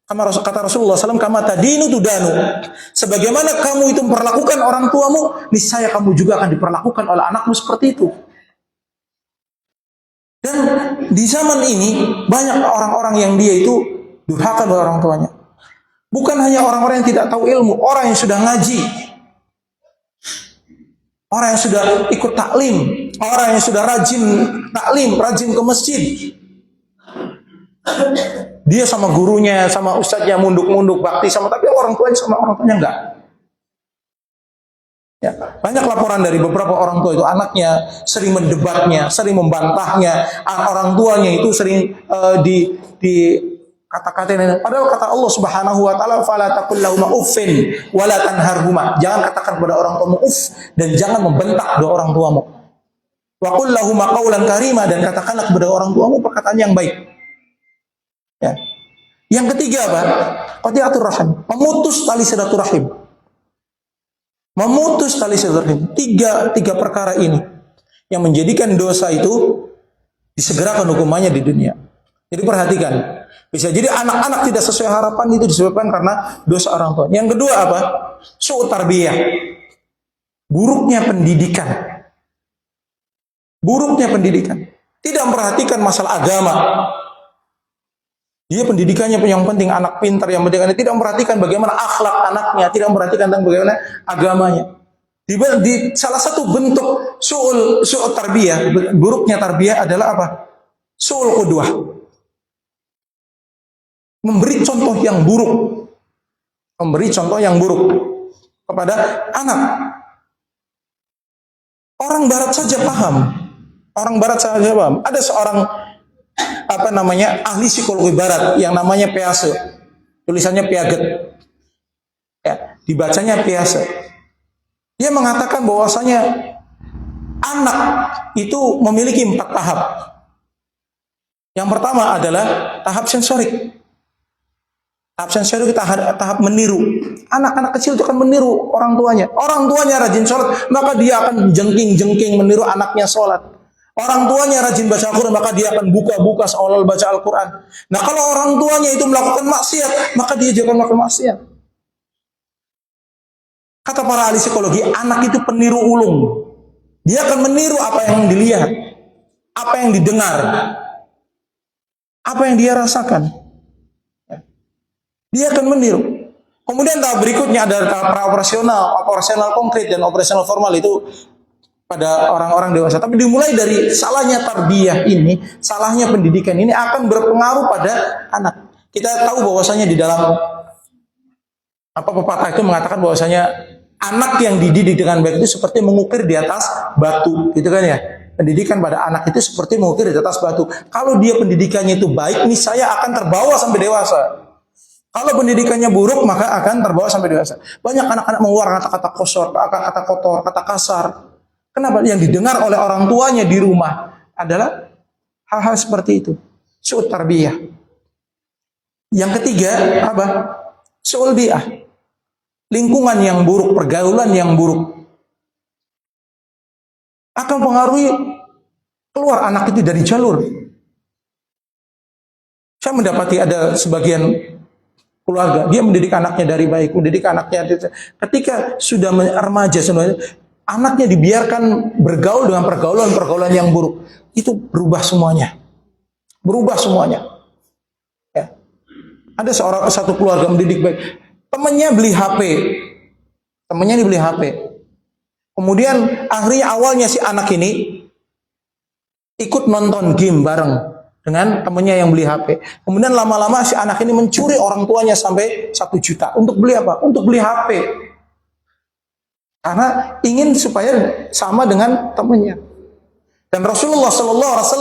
Kata Rasulullah SAW, kama tadinu tudanu. Sebagaimana kamu itu memperlakukan orang tuamu, niscaya kamu juga akan diperlakukan oleh anakmu seperti itu. Dan di zaman ini banyak orang-orang yang dia itu durhaka kepada orang tuanya. Bukan hanya orang-orang yang tidak tahu ilmu, orang yang sudah ngaji, orang yang sudah ikut taklim, orang yang sudah rajin taklim, rajin ke masjid. Dia sama gurunya, sama ustadznya munduk-munduk bakti sama, tapi orang tuanya sama orang tuanya enggak. Ya, banyak laporan dari beberapa orang tua itu anaknya sering mendebatnya, sering membantahnya, orang tuanya itu sering di kata-katain. Padahal kata Allah Subhanahu wa taala, fala taqul lahum uffin wala tanharhuma. Jangan katakan kepada orang tuamu uff dan jangan membentak kedua orang tuamu. Wa qul lahum qaulan karima, dan katakanlah kepada orang tuamu perkataan yang baik. Ya. Yang ketiga apa? Qati'atur rahim, memutus tali silaturahim. Memutus tali silaturahim. Tiga perkara ini yang menjadikan dosa itu disegerakan hukumannya di dunia. Jadi perhatikan, bisa jadi anak-anak tidak sesuai harapan itu disebabkan karena dosa orang tua. Yang kedua apa? Su'ut tarbiyah, buruknya pendidikan. Buruknya pendidikan. Tidak memperhatikan masalah agama. Dia pendidikannya yang penting anak pintar, yang penting tidak memperhatikan bagaimana akhlak anaknya, tidak memperhatikan tentang bagaimana agamanya. Di salah satu bentuk su'ul tarbiyah, buruknya tarbiyah adalah apa? Su'ul qudwah. Memberi contoh yang buruk. Memberi contoh yang buruk kepada anak. Orang barat saja paham. Orang barat saja paham. Ada seorang ahli psikologi barat yang namanya Piaget. Tulisannya Piaget. Ya, dibacanya Piaget. Dia mengatakan bahwasanya anak itu memiliki 4 tahap. Yang pertama adalah tahap sensorik. Tahap sensorik itu tahap meniru. Anak-anak kecil itu akan meniru orang tuanya. Orang tuanya rajin sholat, maka dia akan jengking-jengking meniru anaknya sholat. Orang tuanya rajin baca Al-Quran, maka dia akan buka-buka seolah baca Al-Quran. Nah, kalau orang tuanya itu melakukan maksiat, maka dia juga melakukan maksiat. Kata para ahli psikologi, anak itu peniru ulung. Dia akan meniru apa yang dilihat, apa yang didengar, apa yang dia rasakan. Dia akan meniru. Kemudian tahap berikutnya ada tahap operasional konkret dan operasional formal itu pada orang-orang dewasa. Tapi dimulai dari salahnya tarbiyah ini, salahnya pendidikan ini akan berpengaruh pada anak. Kita tahu bahwasanya di dalam pepatah itu mengatakan bahwasanya anak yang dididik dengan baik itu seperti mengukir di atas batu, gitu kan ya. Pendidikan pada anak itu seperti mengukir di atas batu. Kalau dia pendidikannya itu baik, niscaya akan terbawa sampai dewasa. Kalau pendidikannya buruk, maka akan terbawa sampai dewasa. Banyak anak-anak mengeluarkan kata-kata kata kotor, kata kasar. Kenapa? Yang didengar oleh orang tuanya di rumah adalah hal-hal seperti itu. Su'ut tarbiyah. Yang ketiga, apa? Su'ul bi'ah. Lingkungan yang buruk, pergaulan yang buruk akan mempengaruhi keluar anak itu dari jalur. Saya mendapati ada sebagian keluarga, dia mendidik anaknya dari baik, mendidik anaknya ketika sudah remaja sebenarnya, anaknya dibiarkan bergaul dengan pergaulan yang buruk, itu berubah semuanya. Berubah semuanya. Ya. Ada satu keluarga mendidik baik, temannya beli HP. Temannya dibeli HP. Kemudian akhirnya awalnya si anak ini ikut nonton game bareng dengan temannya yang beli HP. Kemudian lama-lama si anak ini mencuri orang tuanya sampai 1 juta. Untuk beli apa? Untuk beli HP. Karena ingin supaya sama dengan temannya. Dan Rasulullah SAW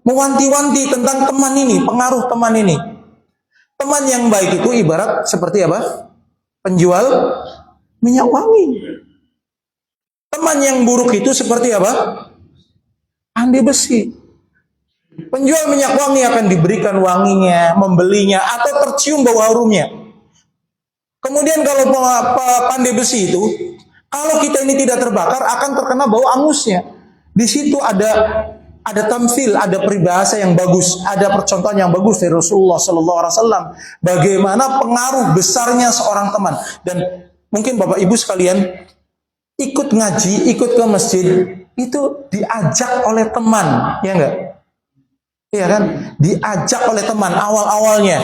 mewanti-wanti tentang teman ini, pengaruh teman ini. Teman yang baik itu ibarat seperti apa? Penjual minyak wangi. Teman yang buruk itu seperti apa? Pandai besi. Penjual minyak wangi akan diberikan wanginya, membelinya, atau tercium bau harumnya. Kemudian kalau pandai besi itu, kalau kita ini tidak terbakar, akan terkena bau angusnya. Di situ ada tamsil, ada peribahasa yang bagus, ada percontohan yang bagus dari Rasulullah SAW. Bagaimana pengaruh besarnya seorang teman. Dan mungkin Bapak Ibu sekalian ikut ngaji, ikut ke masjid, itu diajak oleh teman, ya enggak? Iya kan? Diajak oleh teman awal-awalnya.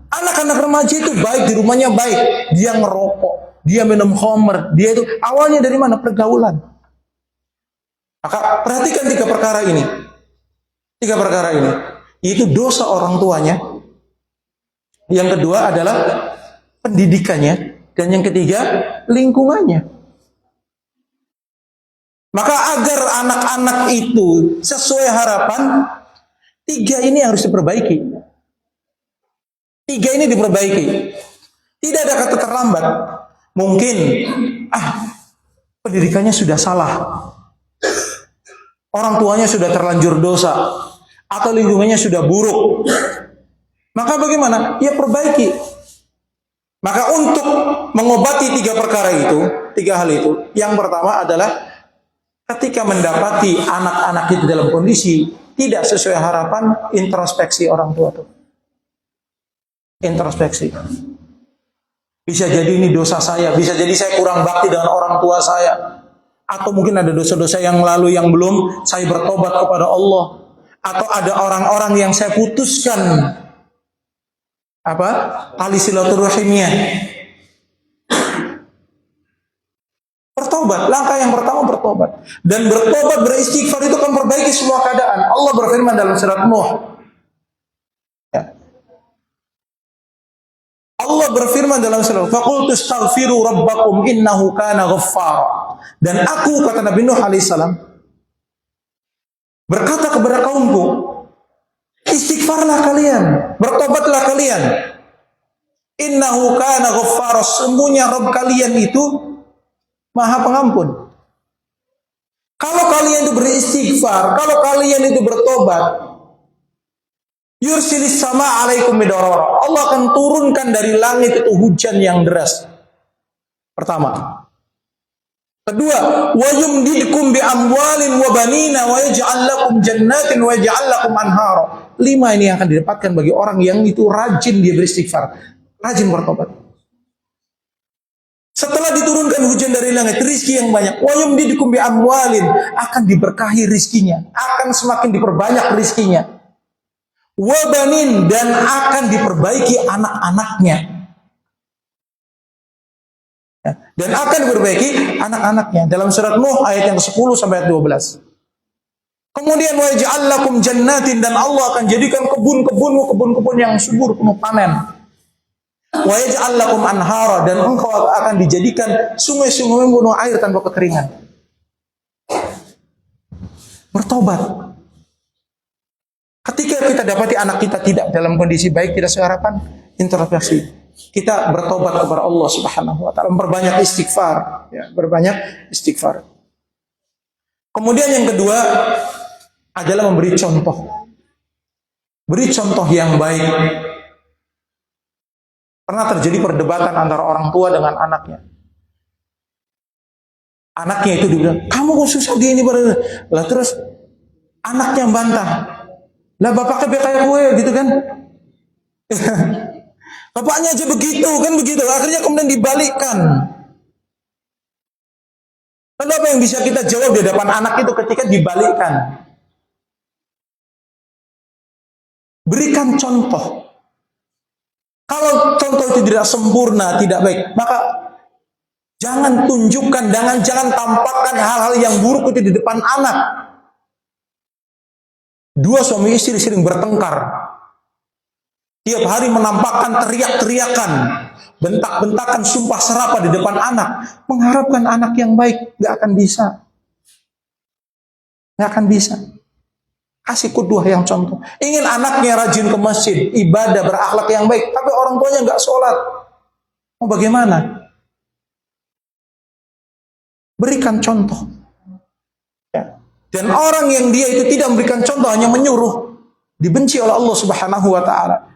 Anak-anak remaja itu baik, di rumahnya baik. Dia ngerokok, dia minum khamr, dia itu awalnya dari mana? Pergaulan. Maka perhatikan 3 perkara ini. 3 perkara ini. Itu dosa orang tuanya. Yang kedua adalah pendidikannya. Dan yang ketiga, lingkungannya. Maka agar anak-anak itu sesuai harapan, 3 ini harus diperbaiki. 3 ini diperbaiki. Tidak ada kata terlambat. Mungkin, pendidikannya sudah salah. Orang tuanya sudah terlanjur dosa. Atau lingkungannya sudah buruk. Maka bagaimana? Ya perbaiki. Maka untuk mengobati 3 perkara itu, 3 hal itu, yang pertama adalah ketika mendapati anak-anak itu dalam kondisi tidak sesuai harapan, introspeksi orang tua itu. Introspeksi. Bisa jadi ini dosa saya, bisa jadi saya kurang bakti dengan orang tua saya. Atau mungkin ada dosa-dosa yang lalu yang belum saya bertobat kepada Allah. Atau ada orang-orang yang saya putuskan tali silaturahimnya. Bertobat, langkah yang pertama bertobat. Dan bertobat, beristighfar itu akan perbaiki semua keadaan. Allah berfirman dalam surat Nuh. Ya. Allah berfirman dalam surat Faqultu astaghfiru rabbakum innahu kana ghaffara. Dan aku, kata Nabi Nuh alaihissalam, berkata kepada kaumku, istighfarlah kalian, bertobatlah kalian. Innahu kana ghaffara, sesungguhnya Rabb kalian itu Maha Pengampun. Kalau kalian itu beristighfar, kalau kalian itu bertobat, yursilis sama alaikum midarara. Allah akan turunkan dari langit itu hujan yang deras. Pertama. Kedua, wa yumdidkum bi amwalin wa banina wa yaj'al lakum jannatin wa yaj'al lakum anhara. 5 ini yang akan didapatkan bagi orang yang itu rajin dia beristighfar, rajin bertobat. Setelah diturunkan hujan dari langit, rizki yang banyak, wa yumdidkum bi amwalin, akan diberkahi rizkinya, akan semakin diperbanyak rizkinya. Wa banin, dan akan diperbaiki anak-anaknya. Dan akan diperbaiki anak-anaknya. Dalam surat Nuh ayat yang ke-10 sampai ayat 12. Kemudian wa yaj'al lakum jannatin, dan Allah akan jadikan kebun-kebun yang subur penuh panen. Wa yaj'al lakum anhara, dan engkau akan dijadikan sungai-sungai penuh air tanpa kekeringan. Bertobat. Ketika kita dapati anak kita tidak dalam kondisi baik, tidak seharapan, introspeksi. Kita bertobat kepada Allah Subhanahu wa taala, memperbanyak istighfar, ya, berbanyak istighfar. Kemudian yang kedua adalah memberi contoh. Beri contoh yang baik. Pernah terjadi perdebatan antara orang tua dengan anaknya. Anaknya itu dibilang, "Kamu kok susah di ini?" Lah terus anaknya bantah. Lah bapaknya kayak gue gitu kan. Bapaknya aja begitu kan begitu. Akhirnya kemudian dibalikkan. Lalu apa yang bisa kita jawab di depan anak itu ketika dibalikkan? Berikan contoh. Kalau contoh itu tidak sempurna, tidak baik, maka jangan tunjukkan, jangan tampakkan hal-hal yang buruk itu di depan anak. Dua suami istri sering bertengkar. Tiap hari menampakkan teriak-teriakan, bentak-bentakan, sumpah serapah di depan anak. Mengharapkan anak yang baik, gak akan bisa. Gak akan bisa. Kasih qudwah yang contoh. Ingin anaknya rajin ke masjid, ibadah, berakhlak yang baik, tapi orang tuanya gak sholat. Mau bagaimana? Berikan contoh. Ya. Dan orang yang dia itu tidak memberikan contoh, hanya menyuruh, dibenci oleh Allah Subhanahu wa taala.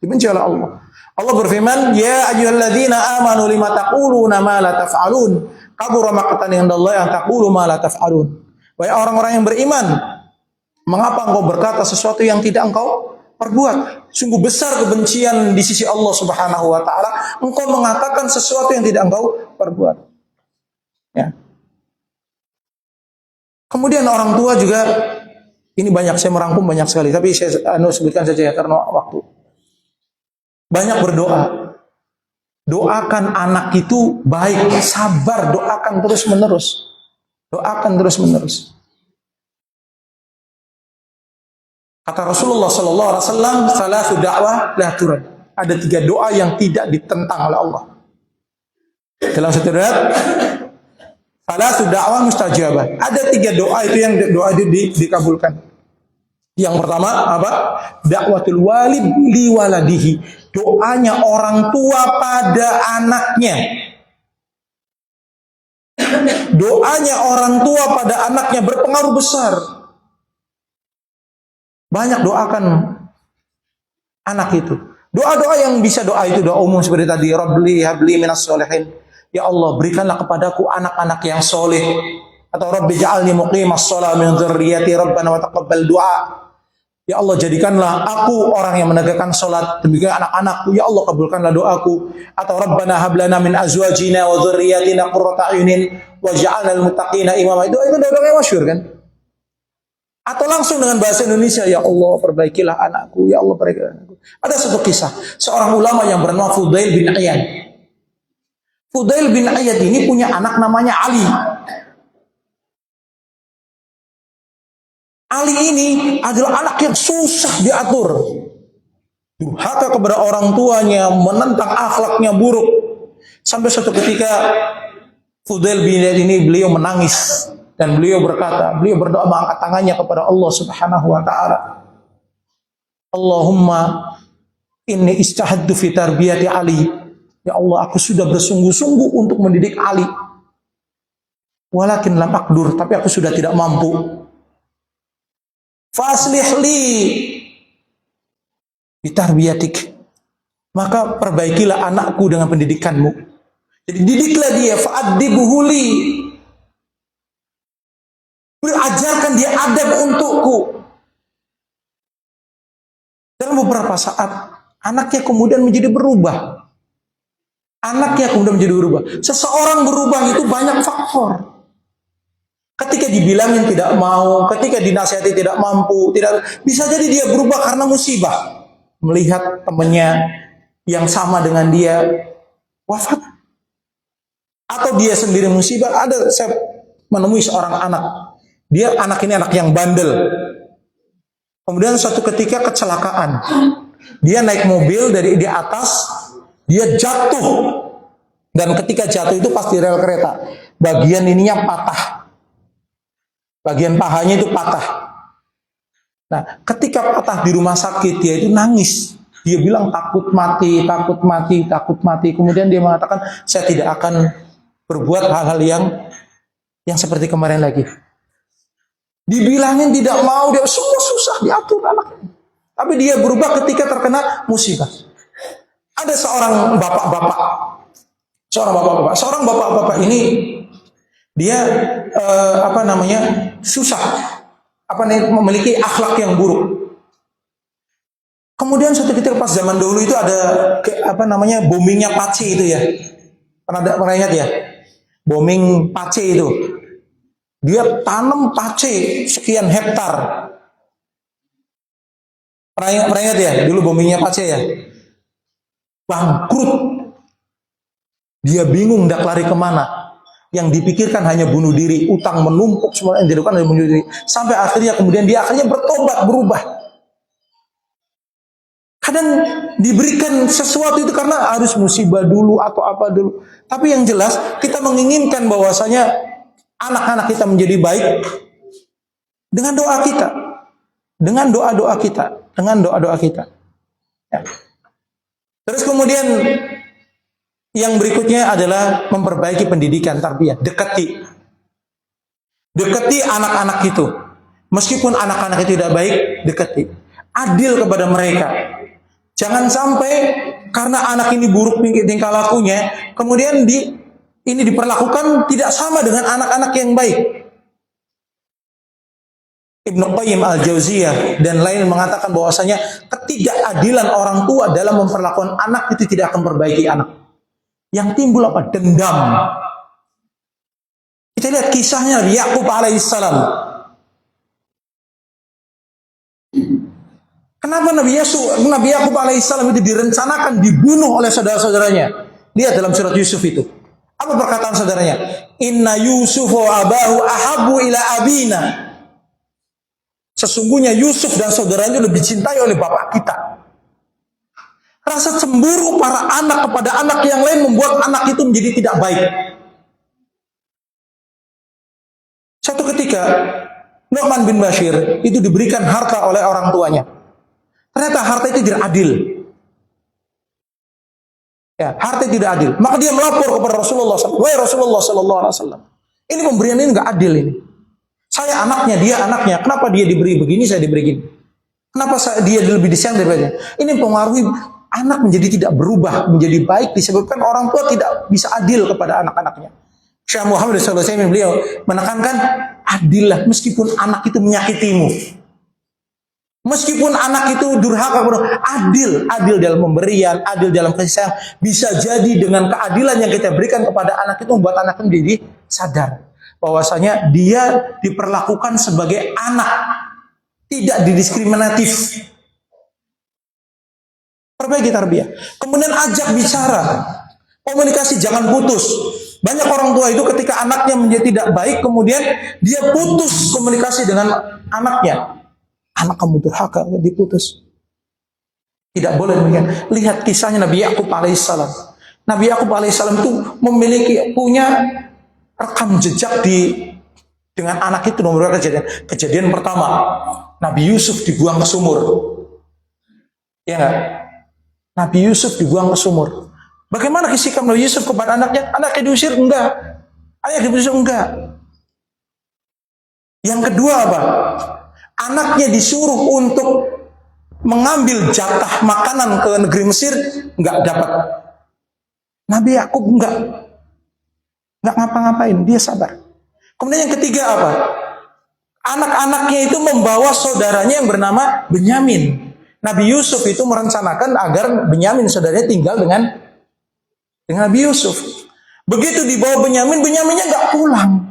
Dibenci oleh Allah. Allah berfirman, "Ya ayyuhalladzina amanu lima taquluna ma la taf'alun? Kabura maqtan indallahi an taqulu ma la taf'alun." Wahai orang-orang yang beriman, mengapa engkau berkata sesuatu yang tidak engkau perbuat? Sungguh besar kebencian di sisi Allah Subhanahu wa taala engkau mengatakan sesuatu yang tidak engkau perbuat. Ya. Kemudian orang tua juga, ini banyak, saya merangkum banyak sekali, tapi saya sebutkan saja ya karena waktu. Banyak berdoa. Doakan anak itu baik, sabar, doakan terus-menerus. Doakan terus-menerus. Kata Rasulullah sallallahu alaihi wasallam, "Salatu da'wah la turad." Ada 3 doa yang tidak ditentang oleh Allah. Dalam satu riwayat, "Salatu da'wah mustajabah." Ada 3 doa itu yang doa itu dikabulkan. Yang pertama apa? Dakwatul walid li waladihi. Doanya orang tua pada anaknya. Doanya orang tua pada anaknya berpengaruh besar. Banyak doakan anak itu. Doa-doa yang bisa doa itu doa umum seperti tadi, Rabbi habli minas sholihin. Ya Allah, berikanlah kepadaku anak-anak yang soleh. Atau Rabbi ja'alni muqimas shalah min dzurriyyati rabbana wa taqabbal du'a. Ya Allah, jadikanlah aku orang yang menegakkan salat, demikian anak-anakku, ya Allah kabulkanlah doaku. Atau Rabbana hab lana min azwajina wa dzurriyyatina qurrata a'yunin wa ja'alnal muttaqina imama. Itu doa yang masyhur kan? Atau langsung dengan bahasa Indonesia, ya Allah perbaikilah anakku, ya Allah perbaikilah anakku. Ada satu kisah, seorang ulama yang bernama Fudail bin Iyad. Fudail bin Iyad ini punya anak namanya Ali. Ali ini adalah anak yang susah diatur. Durhaka kepada orang tuanya, menentang akhlaknya buruk. Sampai suatu ketika Fudail bin Iyad ini beliau menangis dan beliau berdoa mengangkat tangannya kepada Allah Subhanahu wa taala. Allahumma inni istahadtu fi tarbiyati Ali. Ya Allah, aku sudah bersungguh-sungguh untuk mendidik Ali. Walakin lam aqdur, tapi aku sudah tidak mampu. Faslih li bitarbiyatik, maka perbaikilah anakku dengan pendidikanmu. Jadi didiklah dia, fa'addibuhu li, ajarkan dia adab untukku. Dalam beberapa saat anaknya kemudian menjadi berubah. Seseorang berubah itu banyak faktor. Ketika dibilangin tidak mau, ketika dinasihati tidak mampu, bisa jadi dia berubah karena musibah. Melihat temannya yang sama dengan dia wafat. Atau dia sendiri musibah. Saya menemui seorang anak. Anak ini anak yang bandel. Kemudian suatu ketika kecelakaan. Dia naik mobil dari di atas, dia jatuh. Dan ketika jatuh itu pas di rel kereta, bagian ininya patah. Bagian pahanya itu patah. Nah, ketika patah di rumah sakit, dia itu nangis. Dia bilang takut mati. Kemudian dia mengatakan, saya tidak akan berbuat hal-hal yang seperti kemarin lagi. Dibilangin tidak mau, dia semua susah diatur anaknya. Tapi dia berubah ketika terkena musibah. Ada seorang bapak-bapak ini dia susah, memiliki akhlak yang buruk. Kemudian suatu ketika pas zaman dulu itu ada bombingnya Pace itu ya. Pernah ingat ya? Bombing Pace itu. Dia tanam pace sekian hektar. Pernah ingat ya? Dulu bombingnya Pace ya. Bangkrut. Dia bingung hendak lari kemana. Yang dipikirkan hanya bunuh diri. Utang menumpuk, semua yang dilakukan adalah bunuh diri. Sampai akhirnya kemudian dia bertobat, berubah. Kadang diberikan sesuatu itu karena harus musibah dulu atau apa dulu. Tapi yang jelas kita menginginkan bahwasanya anak-anak kita menjadi baik dengan doa kita, dengan doa-doa kita, Ya. Terus kemudian yang berikutnya adalah memperbaiki pendidikan tarbiyah. Dekati anak-anak itu, meskipun anak-anak itu tidak baik, dekati. Adil kepada mereka. Jangan sampai karena anak ini buruk tingkah lakunya, kemudian ini diperlakukan tidak sama dengan anak-anak yang baik. Ibnu Qayyim al-Jauziyah dan lain mengatakan bahwasanya ketidakadilan orang tua dalam memperlakukan anak itu tidak akan memperbaiki anak. Yang timbul apa? Dendam. Kita lihat kisahnya Nabi Yakub alaihissalam. Kenapa Nabi Yakub alaihissalam itu direncanakan dibunuh oleh saudara-saudaranya? Lihat dalam surat Yusuf itu. Apa perkataan saudaranya? Inna Yusuf wa abahu ahabbu ila abina. Sesungguhnya Yusuf dan saudaranya lebih dicintai oleh bapak kita. Rasa cemburu para anak kepada anak yang lain membuat anak itu menjadi tidak baik. Satu ketika Nu'man bin Bashir itu diberikan harta oleh orang tuanya. Ternyata harta itu tidak adil. Ya, harta tidak adil. Maka dia melapor kepada Rasulullah SAW. Wahai Rasulullah SAW, ini pemberian ini nggak adil ini. Saya anaknya, dia anaknya. Kenapa dia diberi begini, saya diberi begini? Kenapa dia lebih disayang daripada dia? Ini mempengaruhi anak menjadi tidak berubah, menjadi baik disebabkan orang tua tidak bisa adil kepada anak-anaknya. Syekh Muhammad SAW beliau menekankan adillah meskipun anak itu menyakitimu. Meskipun anak itu durhaka, adil dalam pemberian, adil dalam kasih sayang. Bisa jadi dengan keadilan yang kita berikan kepada anak itu membuat anak itu menjadi sadar bahwasanya dia diperlakukan sebagai anak, tidak didiskriminatif. Perbaiki tarbiyah. Kemudian ajak bicara, komunikasi jangan putus. Banyak orang tua itu ketika anaknya menjadi tidak baik, kemudian dia putus komunikasi dengan anaknya. Anak kamu durhaka, diputus. Tidak boleh demikian. Lihat kisahnya Nabi Yakub alaihissalam. Nabi Yakub alaihissalam itu punya rekam jejak dengan anak itu. Nomor kejadian pertama, Nabi Yusuf dibuang ke sumur. Ya enggak? Nabi Yusuf dibuang ke sumur. Bagaimana sikap Nabi Yusuf kepada anaknya? Anaknya diusir? Enggak. Ayah diusir? Enggak. Yang kedua apa? Anaknya disuruh untuk mengambil jatah makanan ke negeri Mesir, enggak dapat. Nabi Yakub enggak ngapa-ngapain, dia sabar. Kemudian yang ketiga apa? Anak-anaknya itu membawa saudaranya yang bernama Benyamin. Nabi Yusuf itu merencanakan agar Benyamin saudaranya tinggal dengan Nabi Yusuf. Begitu dibawa Benyaminnya enggak pulang.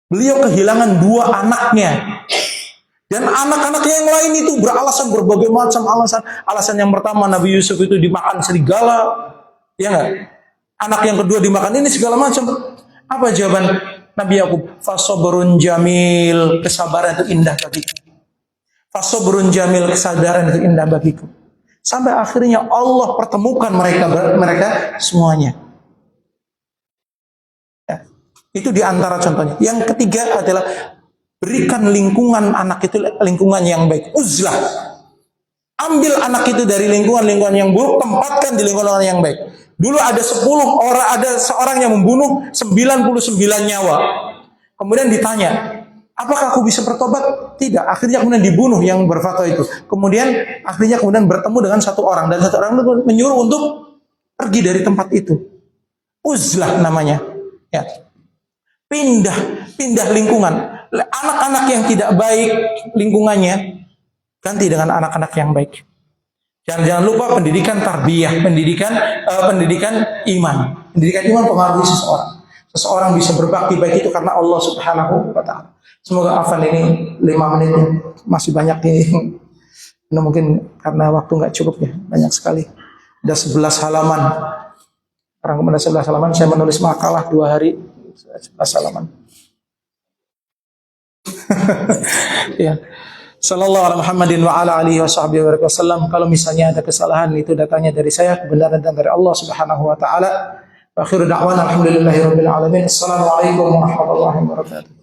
Beliau kehilangan dua anaknya. Dan anak-anaknya yang lain itu beralasan berbagai macam alasan. Alasan yang pertama, Nabi Yusuf itu dimakan serigala. Ya enggak? Anak yang kedua dimakan ini segala macam. Apa jawaban Nabi Yakub? Fasobrun jamil, kesabaran itu indah bagiku. Fasobrun jamil, kesabaran itu indah bagiku. Sampai akhirnya Allah pertemukan mereka semuanya. Itu diantara contohnya. Yang ketiga adalah berikan lingkungan anak itu lingkungan yang baik. Uzlah. Ambil anak itu dari lingkungan yang buruk, tempatkan di lingkungan yang baik. Dulu ada 10 orang, ada seorang yang membunuh 99 nyawa. Kemudian ditanya, apakah aku bisa bertobat? Tidak. Akhirnya kemudian dibunuh yang berfatwa itu. Kemudian bertemu dengan satu orang, dan satu orang itu menyuruh untuk pergi dari tempat itu. Uzlah namanya. Ya. Pindah lingkungan. Anak-anak yang tidak baik lingkungannya ganti dengan anak-anak yang baik. Jangan lupa pendidikan tarbiyah, pendidikan iman. Pendidikan iman pengaruhi seseorang. Seseorang bisa berbakti baik itu karena Allah Subhanahu wa taala. Semoga Afan ini 5 menit masih banyak nih. Nah, mungkin karena waktu nggak cukup ya, banyak sekali. Ada 11 halaman. Orang kepada 11 halaman, saya menulis makalah 2 hari. 11 halaman. Ya. Sallallahu alaihi Muhammadin wa ala alihi washabbihi wasallam. Kalau misalnya ada kesalahan itu datangnya dari saya, kebenaran datang dari Allah Subhanahu wa taala. Wa akhiru da'wana alhamdulillahirabbil alamin. Assalamualaikum warahmatullahi wabarakatuh.